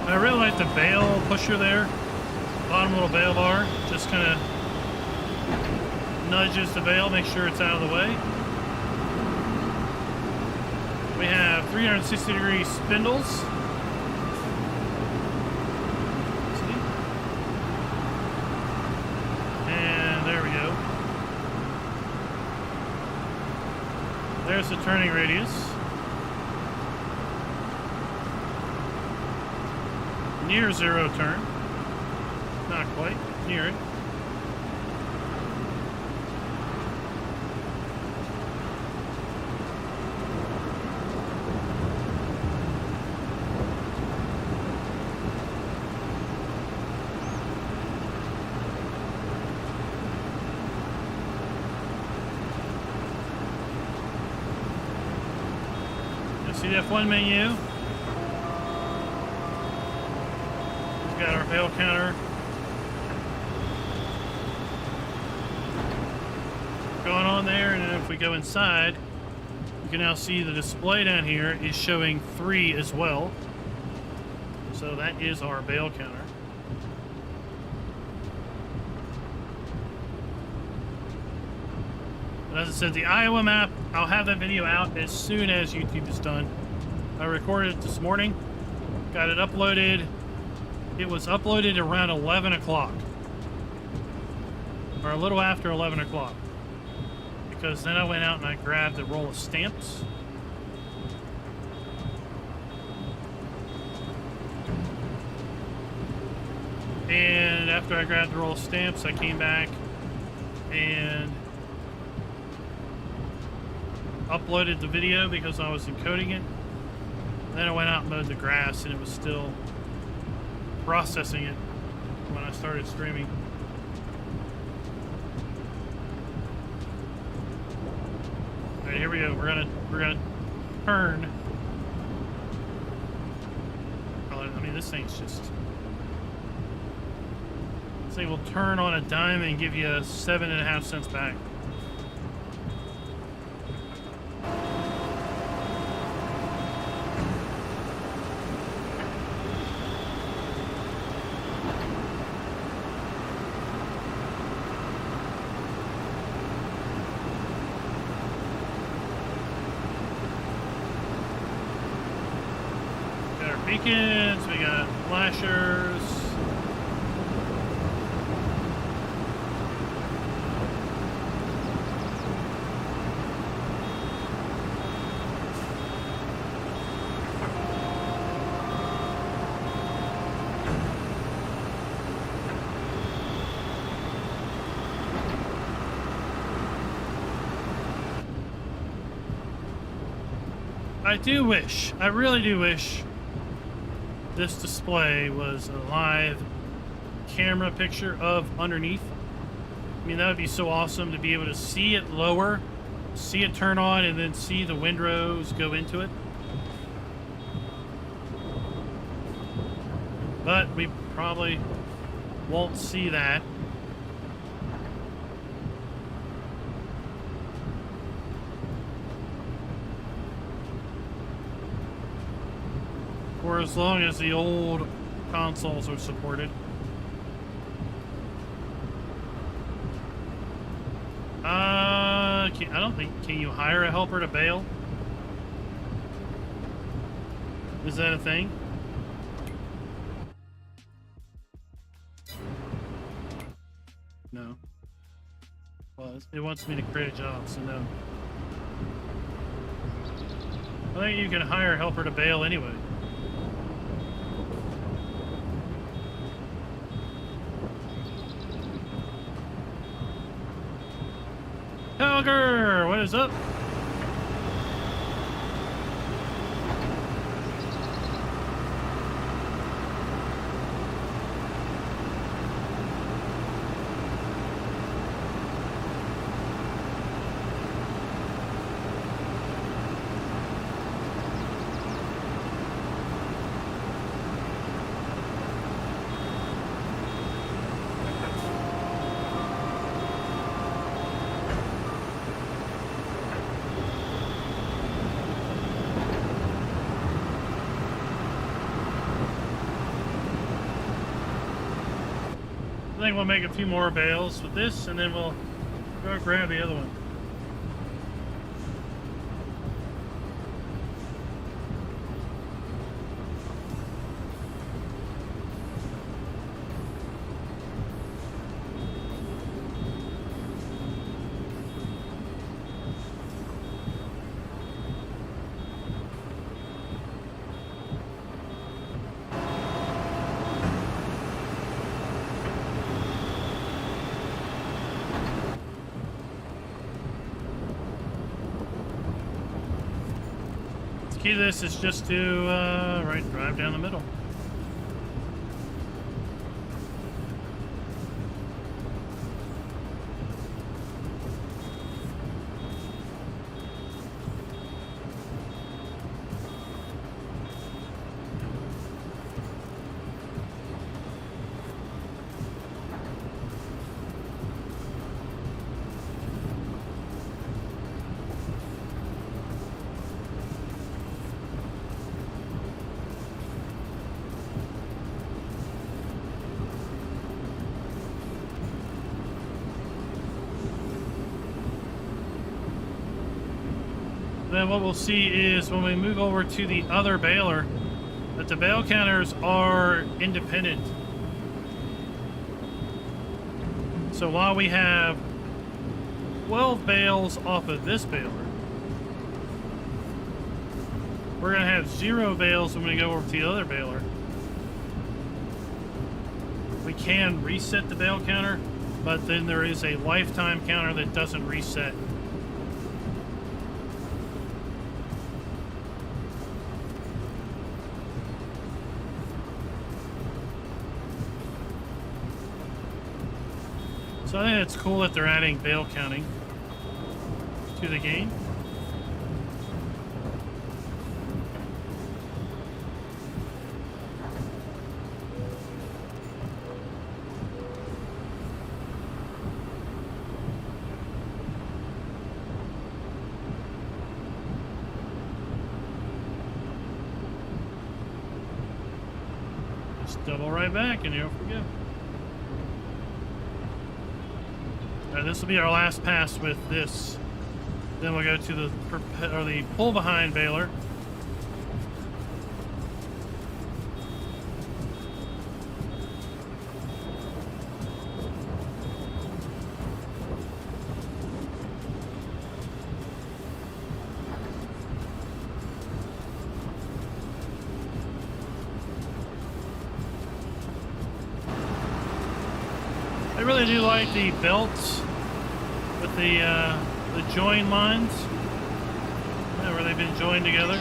I really like the Bale pusher there. Bottom little Bale bar. Just kind of nudges the Bale, make sure it's out of the way. We have 360-degree spindles. See? And there we go. There's the turning radius. Near zero turn. Not quite. Near it. See the F1 menu. We've got our bale counter going on there, and then if we go inside, you can now see the display down here is showing 3 as well. So that is our bale counter. But as I said, the Iowa map, I'll have that video out as soon as YouTube is done. I recorded it this morning, got it uploaded. It was uploaded around 11 o'clock, or a little after 11 o'clock, because then I went out and I grabbed a roll of stamps. And after I grabbed the roll of stamps, I came back and uploaded the video because I was encoding it. Then I went out and mowed the grass, and it was still processing it when I started streaming. All right, here we go. We're gonna turn. I mean, this thing's just. This thing will turn on a dime and give you 7.5 cents back. Beacons, we got flashers. I really do wish this display was a live camera picture of underneath. I mean, that would be so awesome to be able to see it lower, see it turn on, and then see the windrows go into it. But we probably won't see that. For as long as the old consoles are supported. I don't think, can you hire a helper to bale? Is that a thing? No. Well, it wants me to create a job, so no. I think you can hire a helper to bale anyway. Helger, what is up? I think we'll make a few more bales with this, and then we'll go grab the other one. Key to this is just to drive down the middle. Then what we'll see is when we move over to the other baler, that the bale counters are independent. So while we have 12 bales off of this baler, we're going to have 0 bales when we go over to the other baler. We can reset the bale counter, but then there is a lifetime counter that doesn't reset. So I think it's cool that they're adding bale counting to the game. Just double right back and here we go. This will be our last pass with this. Then we'll go to the pull behind baler. I really do like the belts with the join lines, where they've been joined together.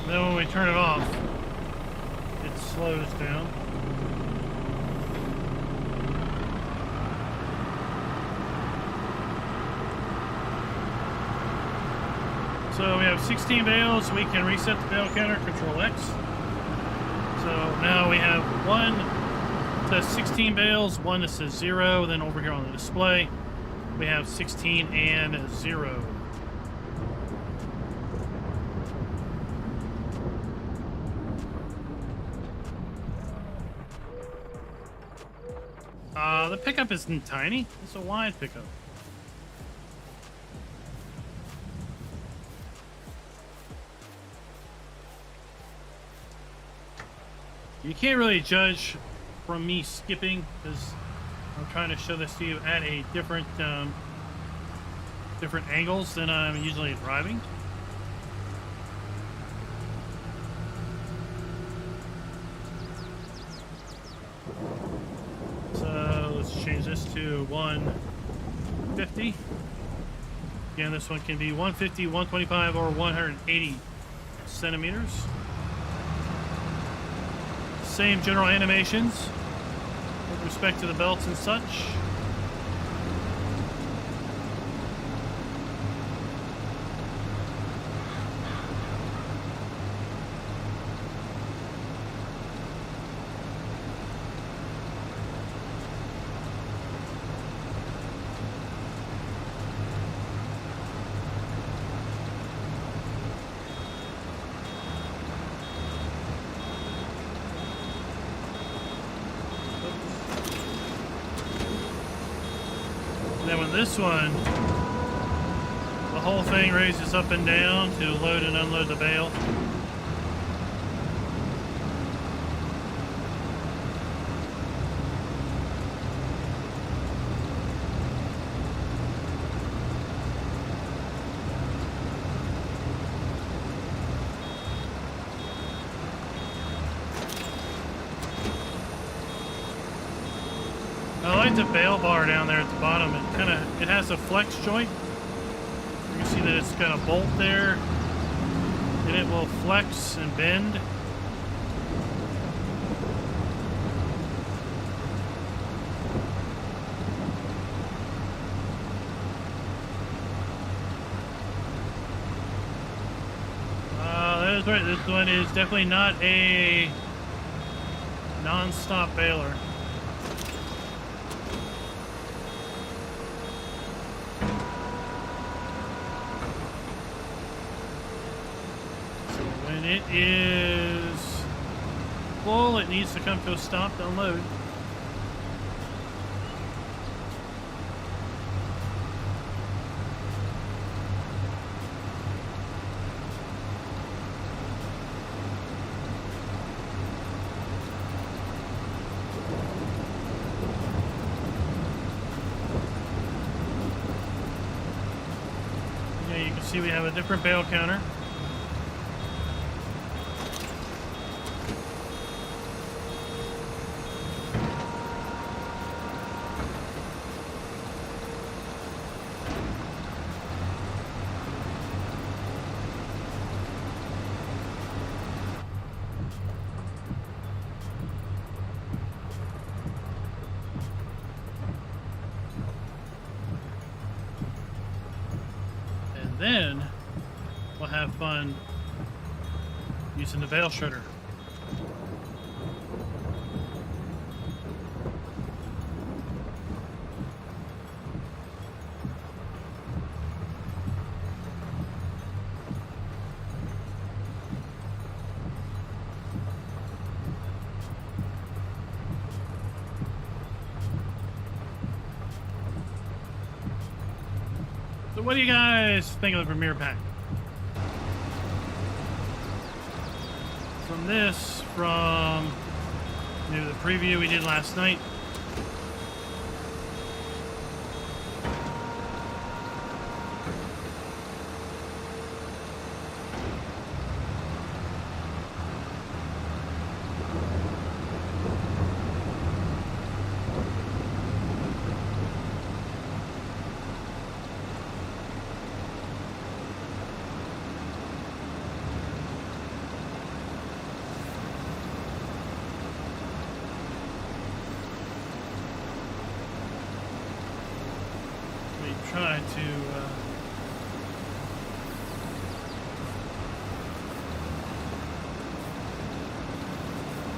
Then when we turn it off, it slows down. So we have 16 bales. We can reset the bale counter, Control X. So now we have 1 that says 16 bales, 1 that says 0. Then over here on the display, we have 16 and 0. The pickup isn't tiny. It's a wide pickup. You can't really judge from me skipping because I'm trying to show this to you at a different angles than I'm usually driving. So let's change this to 150. Again, this one can be 150, 125, or 180 centimeters. Same general animations with respect to the belts and such. Then with this one, the whole thing raises up and down to load and unload the bale. I like the bale bar down there at the bottom. It has a flex joint. You can see that it's got a bolt there, and it will flex and bend. That is right. This one is definitely not a non-stop baler. It is full. It needs to come to a stop to unload. Yeah, you can see we have a different bale counter. Then we'll have fun using the bale shredder. So what do you guys think of the Vermeer pack? From the preview we did last night. try to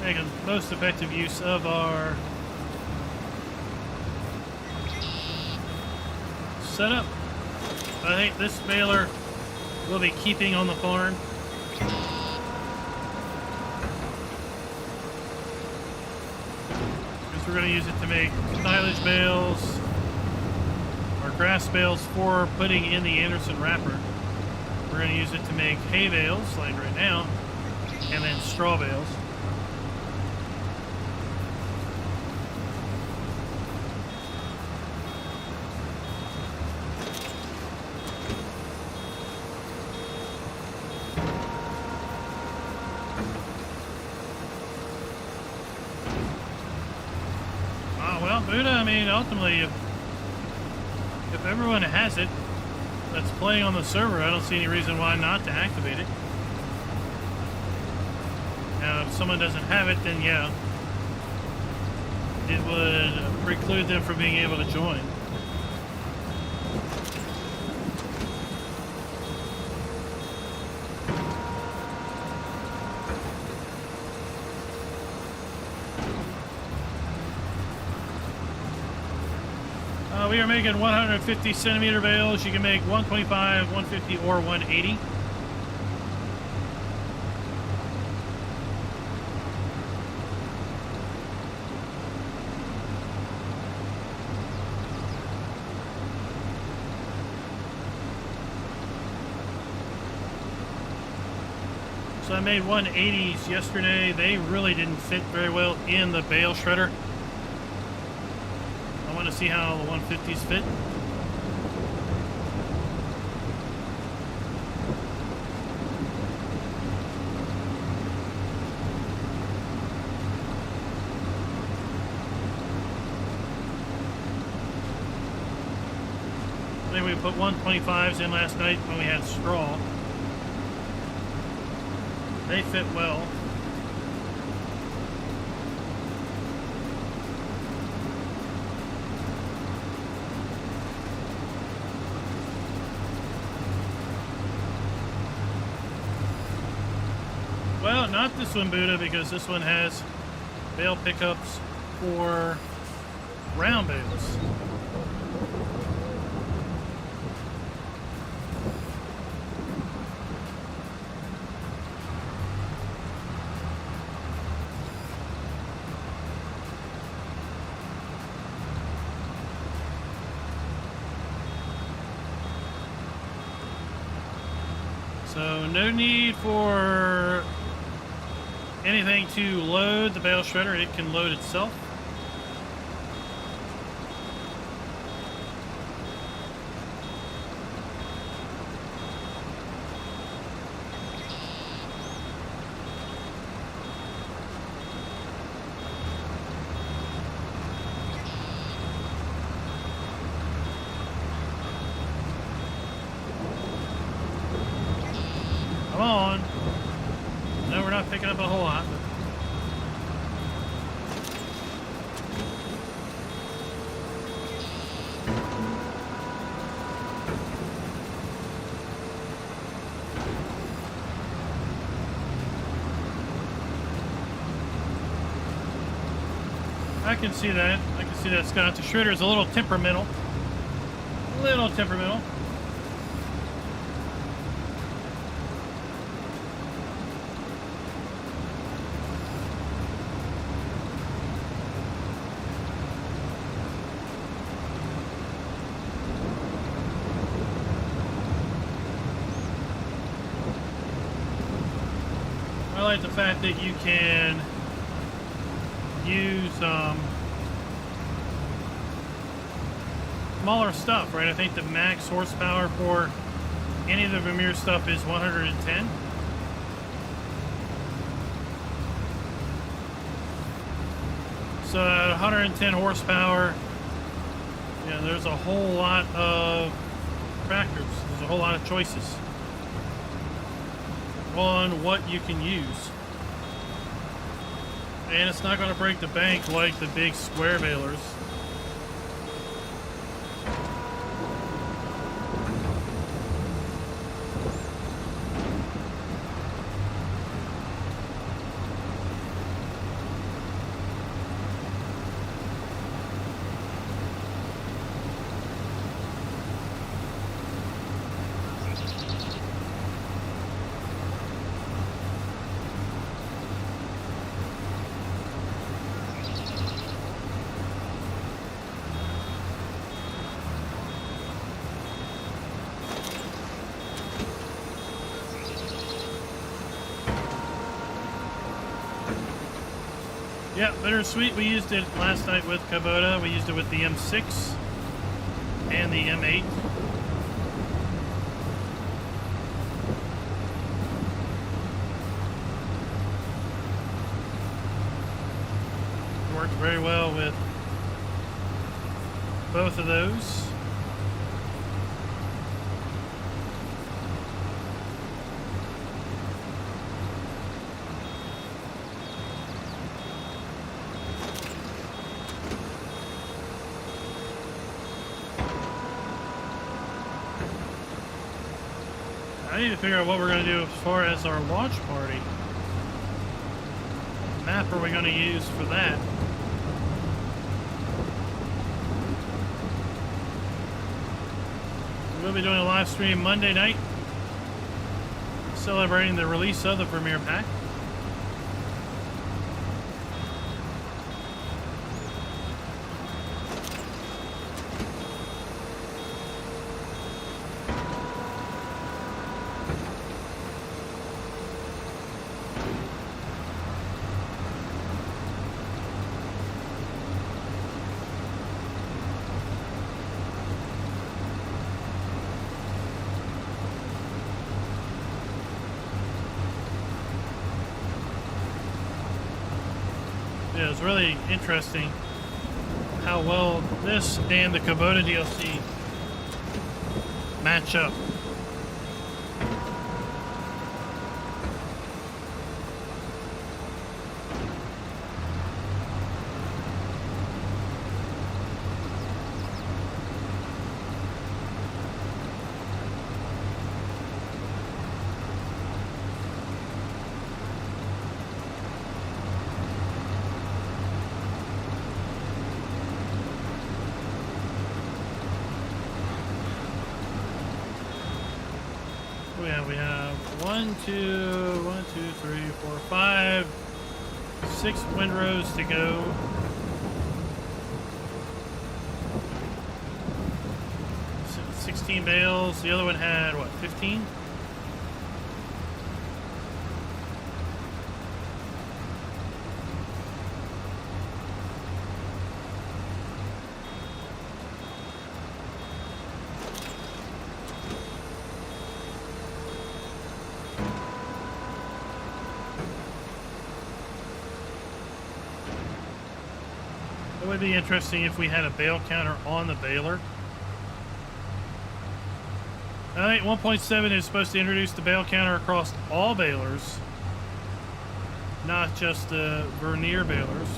make a most effective use of our setup. I think this baler will be keeping on the farm. Because we're going to use it to make silage bales or grass bales for putting in the Anderson wrapper. We're going to use it to make hay bales, like right now, and then straw bales. I mean, ultimately, if everyone has it that's playing on the server, I don't see any reason why not to activate it. Now, if someone doesn't have it, then yeah, it would preclude them from being able to join. We are making 150 centimeter bales. You can make 125, 150, or 180. So I made 180s yesterday. They really didn't fit very well in the bale shredder. I want to see how the 150s fit. I think we put 125s in last night when we had straw. They fit well. Well, not this one, Buddha, because this one has bale pickups for round bales. So no need for anything to load the bale shredder. It can load itself. Come on. No, we're not picking up a whole lot. I can see that. I can see that, Scott. The shredder is a little temperamental. A little temperamental. I like the fact that you can use smaller stuff, right? I think the max horsepower for any of the Vermeer stuff is 110. So at 110 horsepower, yeah, there's a whole lot of tractors. There's a whole lot of choices on what you can use. And it's not going to break the bank like the big square balers. Yeah, bittersweet. We used it last night with Kubota. We used it with the M6 and the M8. Worked very well with both of those. I need to figure out what we're going to do as far as our launch party. What map are we going to use for that? We'll be doing a live stream Monday night, celebrating the release of the Vermeer pack. Yeah, it's really interesting how well this and the Kubota DLC match up. We have 1, 2, 3, 4, 5, 6 windrows to go. S 16 bales. The other one had what, 15? It would be interesting if we had a bale counter on the baler. I think 1.7 is supposed to introduce the bale counter across all balers, not just the Vermeer balers.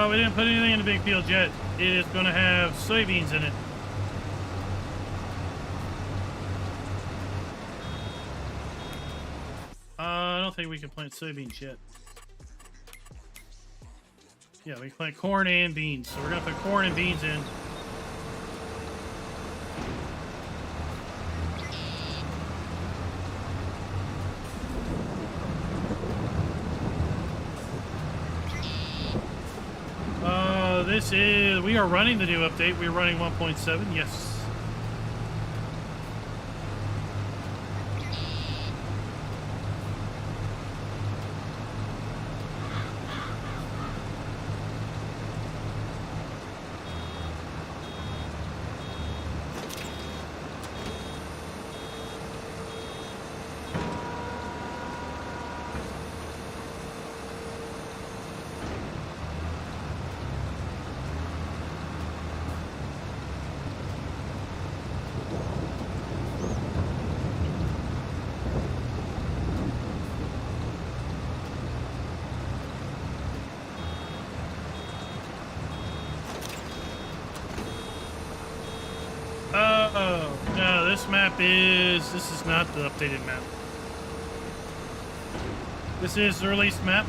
We didn't put anything in the big field yet. It is going to have soybeans in it. I don't think we can plant soybeans yet. Yeah, we can plant corn and beans. So we're going to put corn and beans in. We are running the new update. We're running 1.7, yes. Oh, no, this is not the updated map. This is the released map.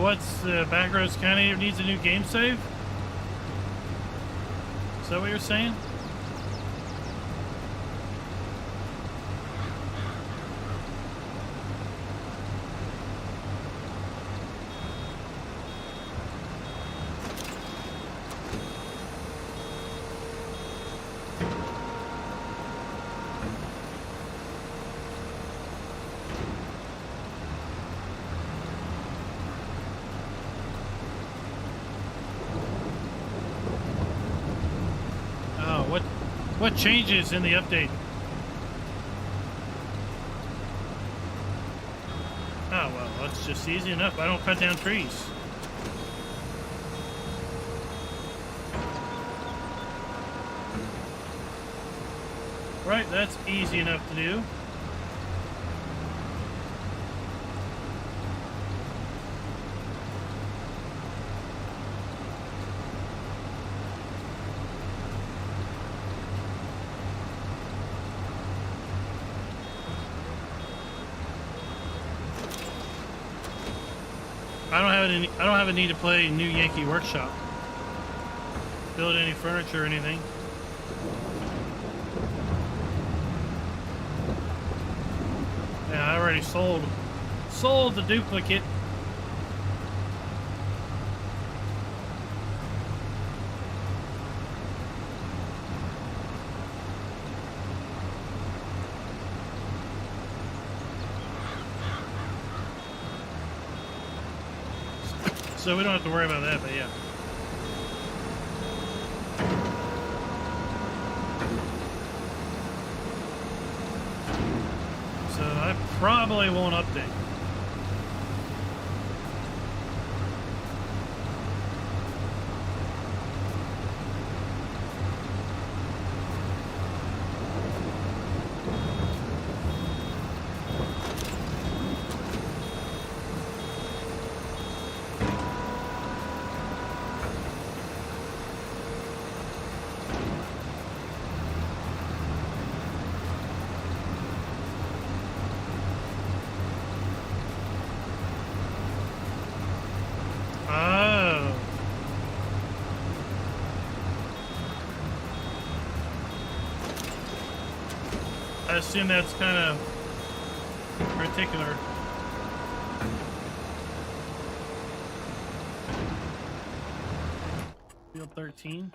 What's Backroads County needs a new game save? Is that what you're saying? What changes in the update? Oh, well, that's just easy enough. I don't cut down trees. Right, that's easy enough to do. I don't have a need to play New Yankee Workshop. Build any furniture or anything. Yeah, I already sold the duplicate. So we don't have to worry about that, but yeah. So I probably won't update. I assume that's kind of particular. Field 13.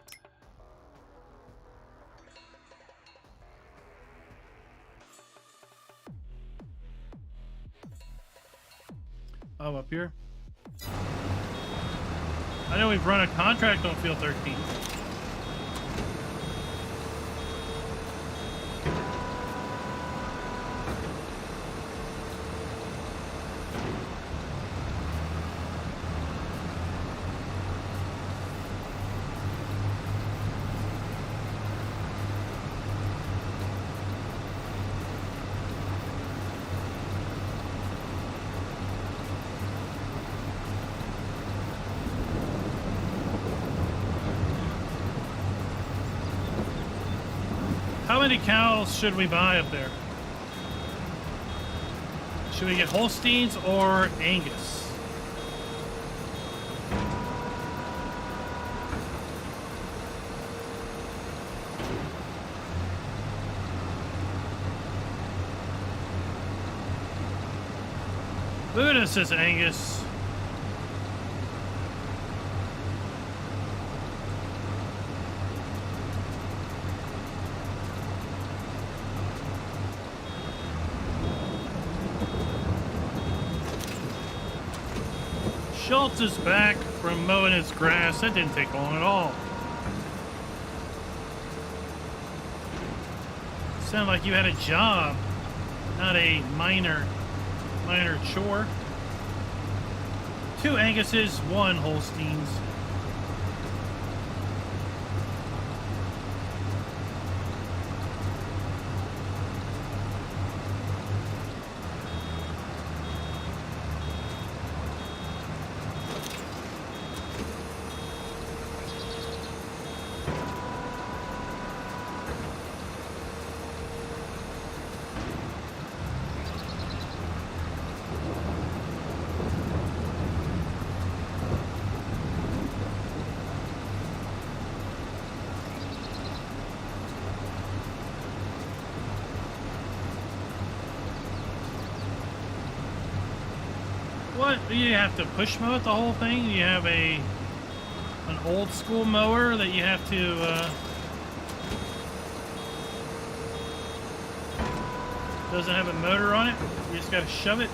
Oh, up here? I know we've run a contract on Field 13. How many cows should we buy up there? Should we get Holsteins or Angus? Buddha says Angus. Schultz is back from mowing his grass. That didn't take long at all. Sound like you had a job, not a minor chore. 2 Anguses, 1 Holsteins. What? Do you have to push mow it the whole thing? Do you have an old school mower that you have to doesn't have a motor on it? You just gotta shove it?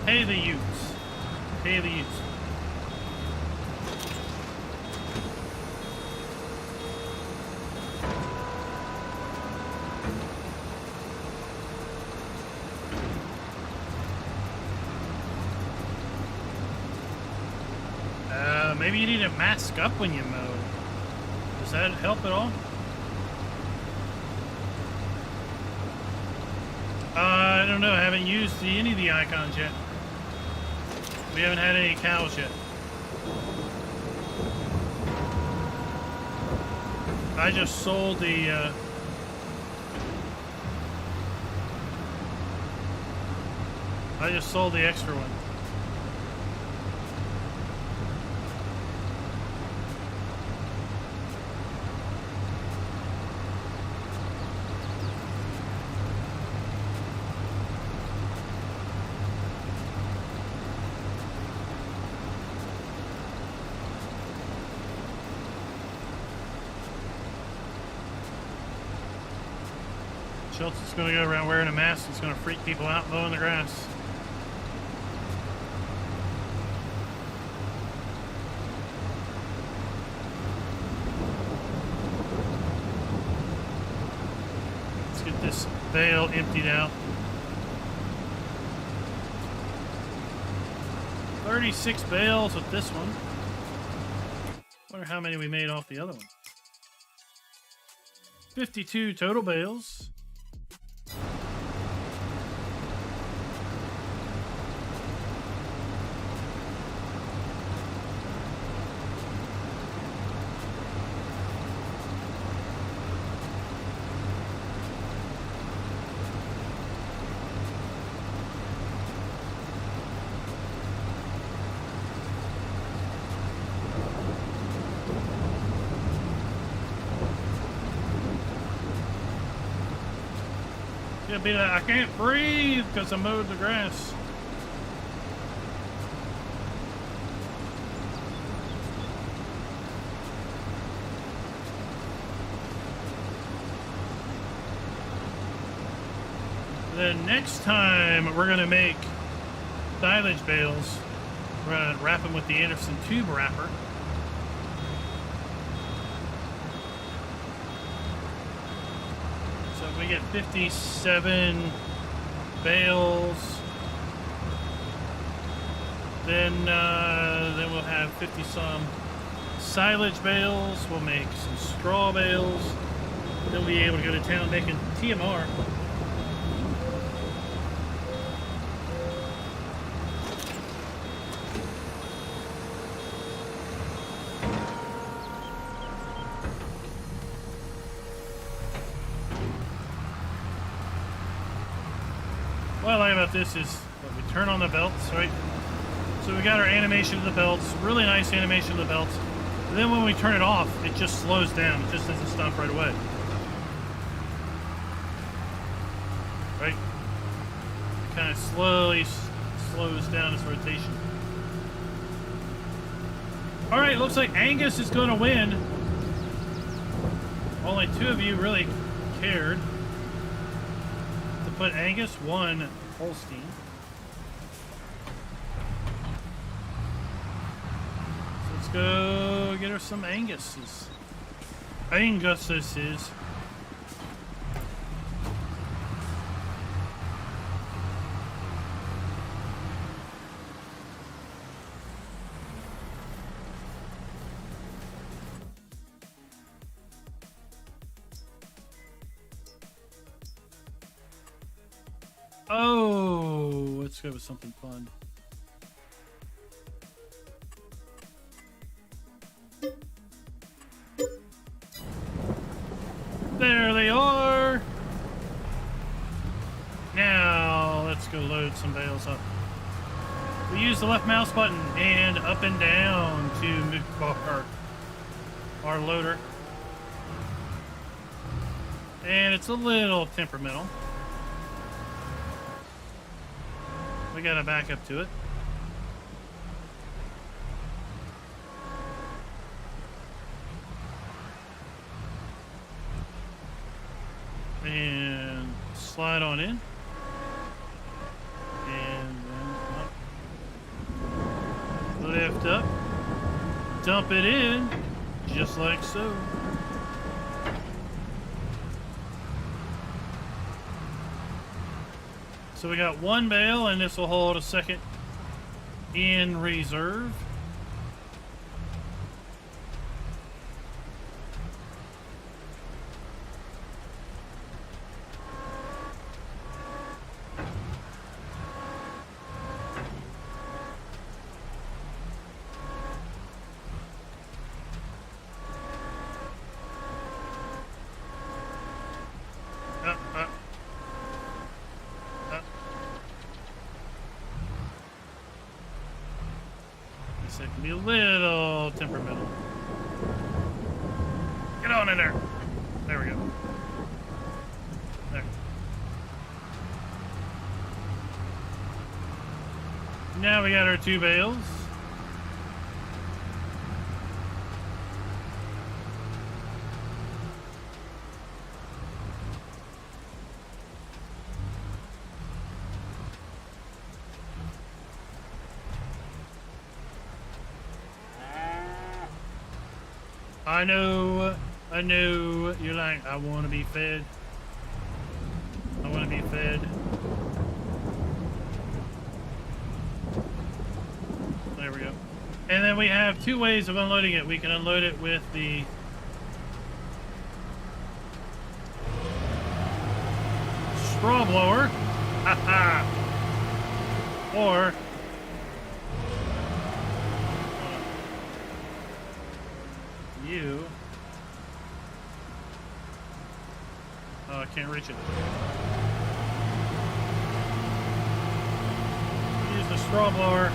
Pay the utes. Pay the utes. Maybe you need to mask up when you mow. Does that help at all? I don't know. I haven't used any of the icons yet. We haven't had any cows yet. I just sold the extra one. Schultz is going to go around wearing a mask. It's going to freak people out mowing the grass. Let's get this bale emptied out. 36 bales with this one. Wonder how many we made off the other one. 52 total bales. It'll be like, I can't breathe because I mowed the grass. Then next time we're going to make silage bales. We're going to wrap them with the Anderson tube wrapper. We get 57 bales. Then we'll have 50 some silage bales. We'll make some straw bales. Then we'll be able to go to town making TMR. What I like about this is that we turn on the belts, right? So we got our animation of the belts, really nice animation of the belts. And then when we turn it off, it just slows down. It just doesn't stop right away. Right? It kind of slowly slows down its rotation. All right, looks like Angus is going to win. Only two of you really cared. But Angus won Holstein. So let's go get her some Anguses. Anguses. Oh, let's go with something fun. There they are. Now let's go load some bales up. We use the left mouse button and up and down to move our loader. And it's a little temperamental. We gotta back up to it. And slide on in. And then up. Lift up. Dump it in, just like so. So we got one bale, and this will hold a second in reserve. It can be a little temperamental. Get on in there. There we go. There. Now we got our 2 bales. I know, you're like, I want to be fed. I want to be fed. There we go. And then we have 2 ways of unloading it. We can unload it with the straw blower. Or you. Oh, I can't reach it. Use the straw blower.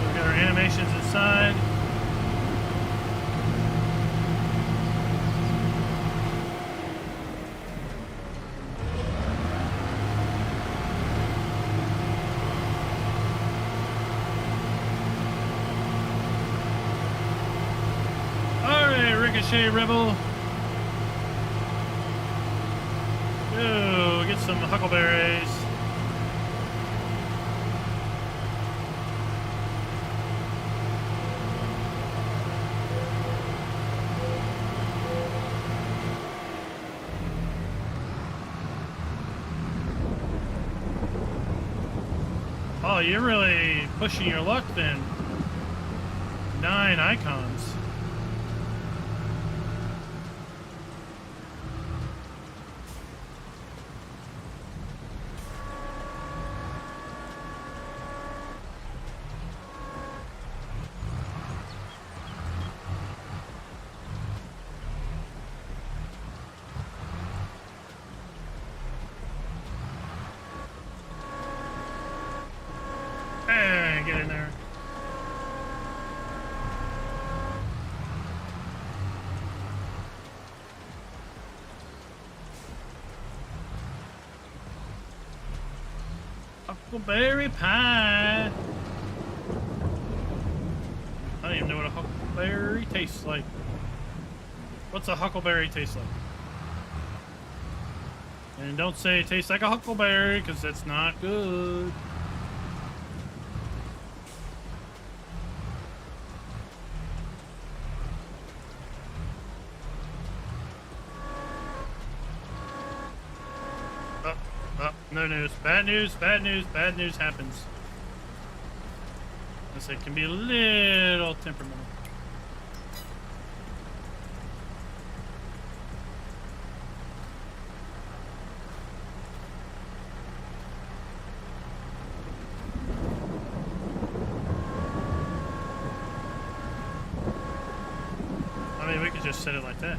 We've got our animations inside. Ricochet Rebel. Ooh, get some huckleberries. Oh, you're really pushing your luck then. 9 icons. Get in there. Huckleberry pie. I don't even know what a huckleberry tastes like. What's a huckleberry taste like? And don't say it tastes like a huckleberry, because that's not good. No news. Bad news, bad news, bad news happens. This it can be a little temperamental. just set it like that.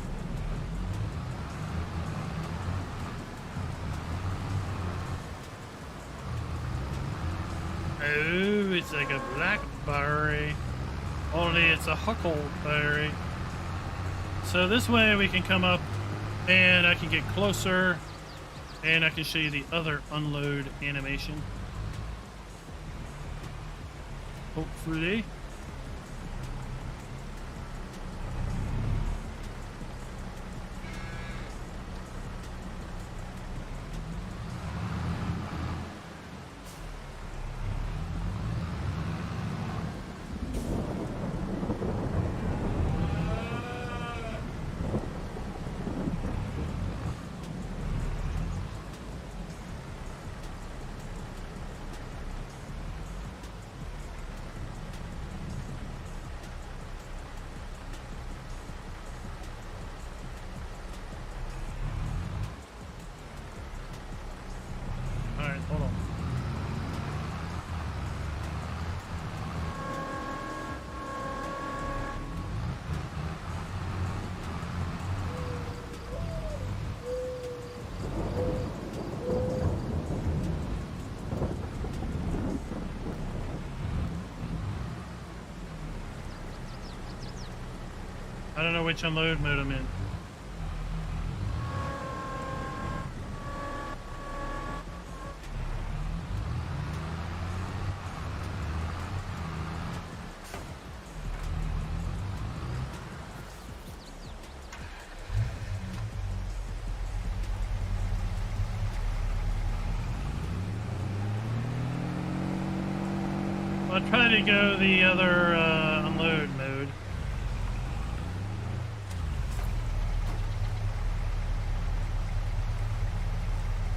Oh, it's like a blackberry. Only it's a huckleberry. So this way we can come up and I can get closer and I can show you the other unload animation. Hopefully. Hold on. I don't know which unload mode I'm in. I'll try to go the other unload mode.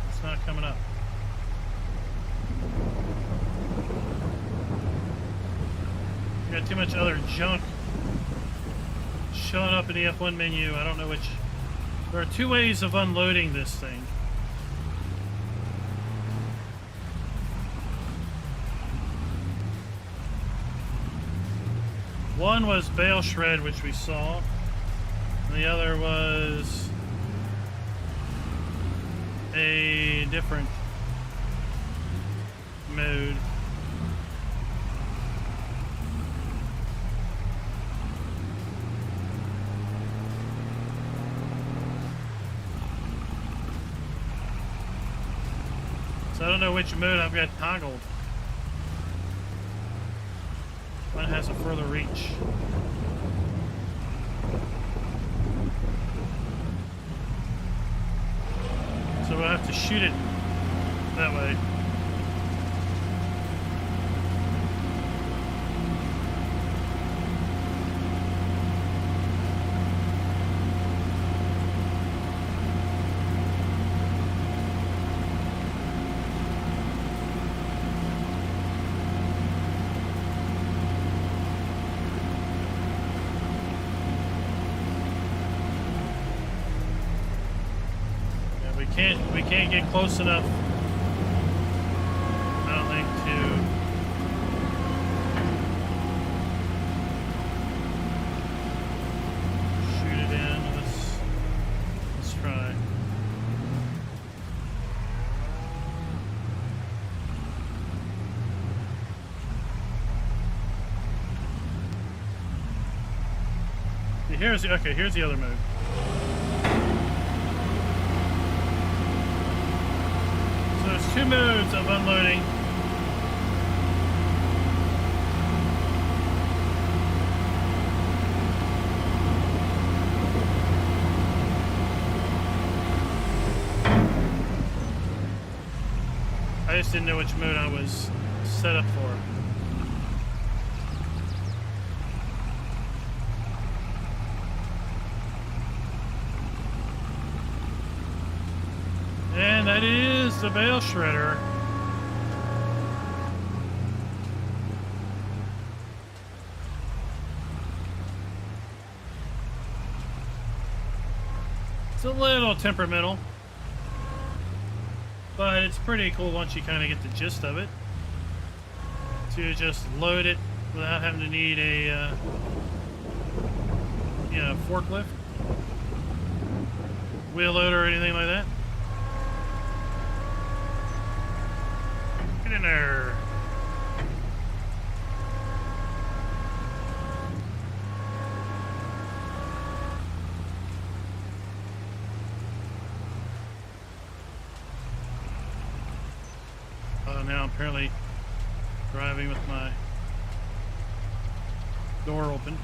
It's not coming up. Got too much other junk showing up in the F1 menu. I don't know which. There are two ways of unloading this thing. One was bale shred, which we saw. And the other was a different mode. So I don't know which mode I've got toggled. One has a further reach. So we'll have to shoot it that way. We can't get close enough, I don't think, to shoot it in. Let's try. Here's the other mode. There's two modes of unloading. I just didn't know which mode I was set up for. And that is the bale shredder. It's a little temperamental, but it's pretty cool once you kind of get the gist of it. To just load it without having to need a forklift. wheel loader or anything like that. Get in there. Now I'm apparently driving with my door open.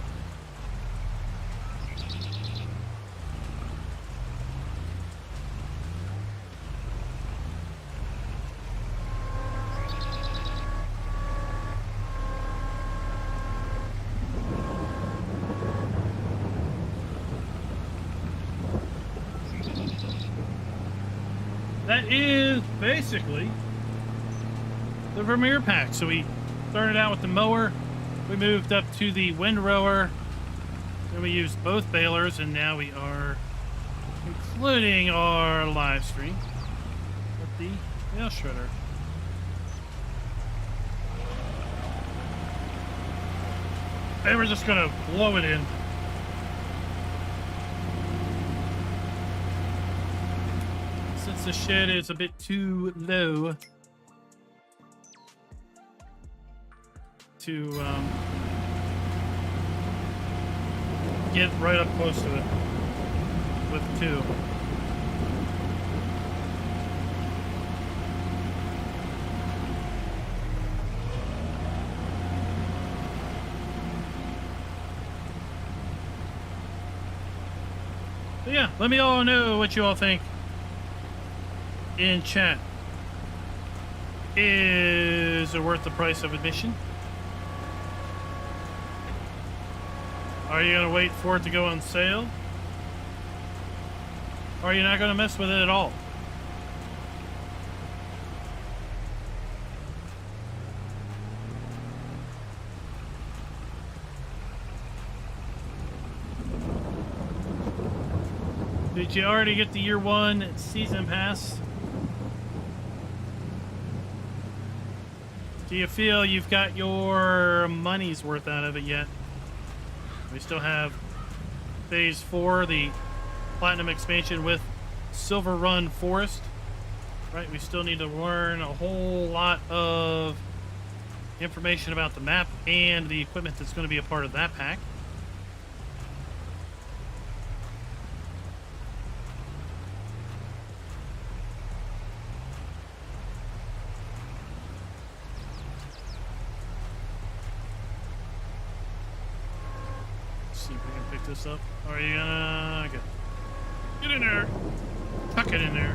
That is basically the Vermeer pack. So we started out with the mower, we moved up to the windrower, then we used both balers, and now we are including our live stream with the bale shredder. And we're just gonna blow it in. Since the shed is a bit too low to get right up close to it with two. But yeah, let me all know what you all think in chat. Is it worth the price of admission? Are you going to wait for it to go on sale? Or are you not going to mess with it at all? Did you already get the year one season pass? Do you feel you've got your money's worth out of it yet? We still have phase 4, the platinum expansion with Silver Run Forest. Right, we still need to learn a whole lot of information about the map and the equipment that's going to be a part of that pack. See if we can pick this up. Are you gonna get in there? Tuck it in there.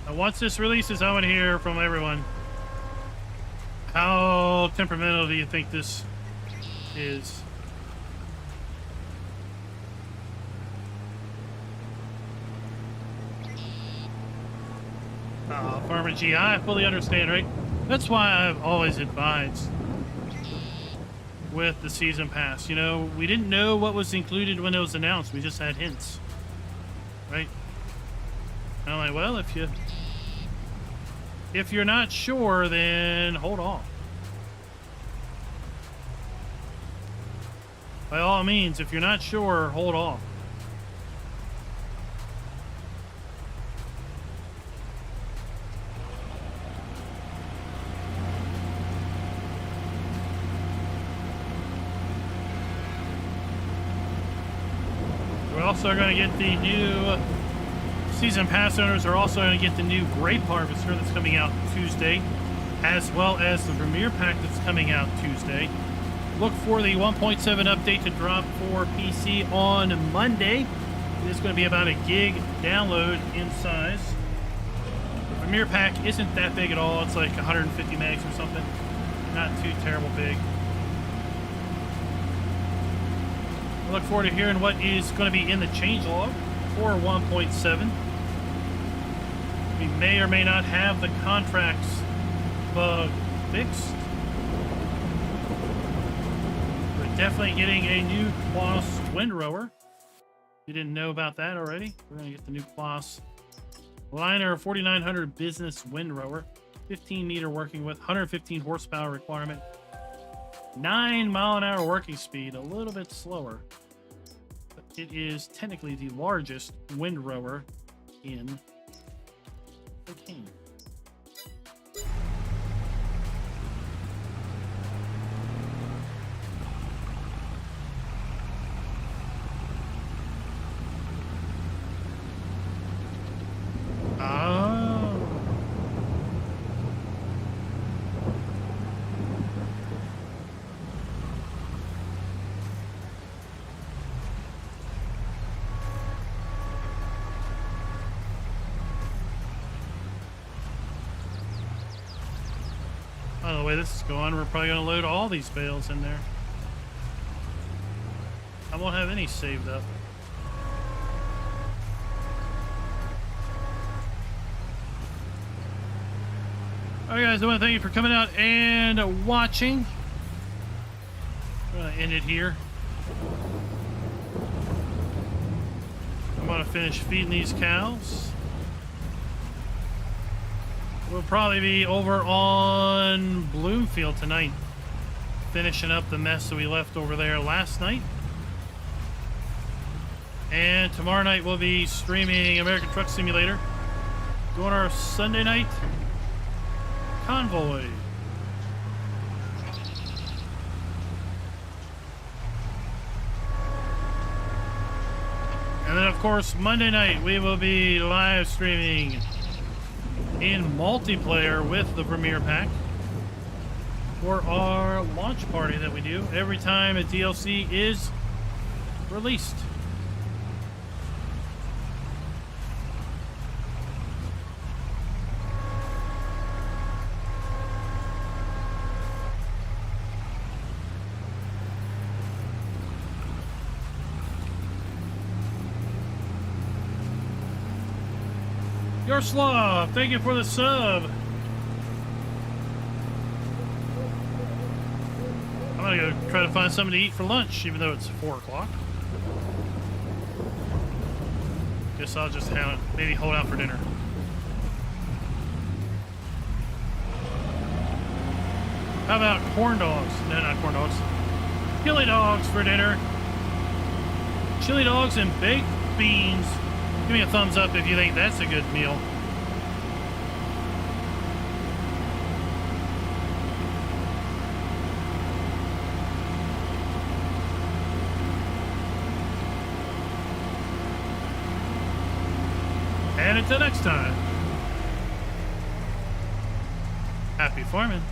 Now, once this releases, I want to hear from everyone. How temperamental do you think this is? Farmer G, I fully understand, right? That's why I've always advised with the season pass. You know, we didn't know what was included when it was announced. We just had hints, right? I'm like, well, if you're not sure, then hold on. By all means, if you're not sure, hold off. We're also going to get the new season pass owners are also going to get the new grape harvester that's coming out Tuesday, as well as the Vermeer pack that's coming out Tuesday. Look for the 1.7 update to drop for PC on Monday. It is going to be about a gig download in size. The Vermeer pack isn't that big at all. It's like 150 megs or something. Not too terrible big. I look forward to hearing what is going to be in the changelog for 1.7. We may or may not have the contracts bug fixed. Definitely getting a new Kloss windrower. You didn't know about that already? We're going to get the new Kloss Liner 4900 business windrower. 15 meter working with, 115 horsepower requirement. 9-mile-an-hour working speed, a little bit slower. But it is technically the largest windrower in the game. By the way this is going, we're probably going to load all these bales in there. I won't have any saved up. Alright guys, I want to thank you for coming out and watching. I'm going to end it here. I'm going to finish feeding these cows. We'll probably be over on Bloomfield tonight, finishing up the mess that we left over there last night. And tomorrow night we'll be streaming American Truck Simulator, doing our Sunday night convoy. And then of course Monday night we will be live streaming in multiplayer with the Vermeer pack for our launch party that we do every time a DLC is released. Your Slav, thank you for the sub. I'm gonna go try to find something to eat for lunch, even though it's 4 o'clock. Guess I'll just maybe hold out for dinner. How about corn dogs? No, not corn dogs. Chili dogs for dinner. Chili dogs and baked beans. Give me a thumbs up if you think that's a good meal. And until next time, happy farming.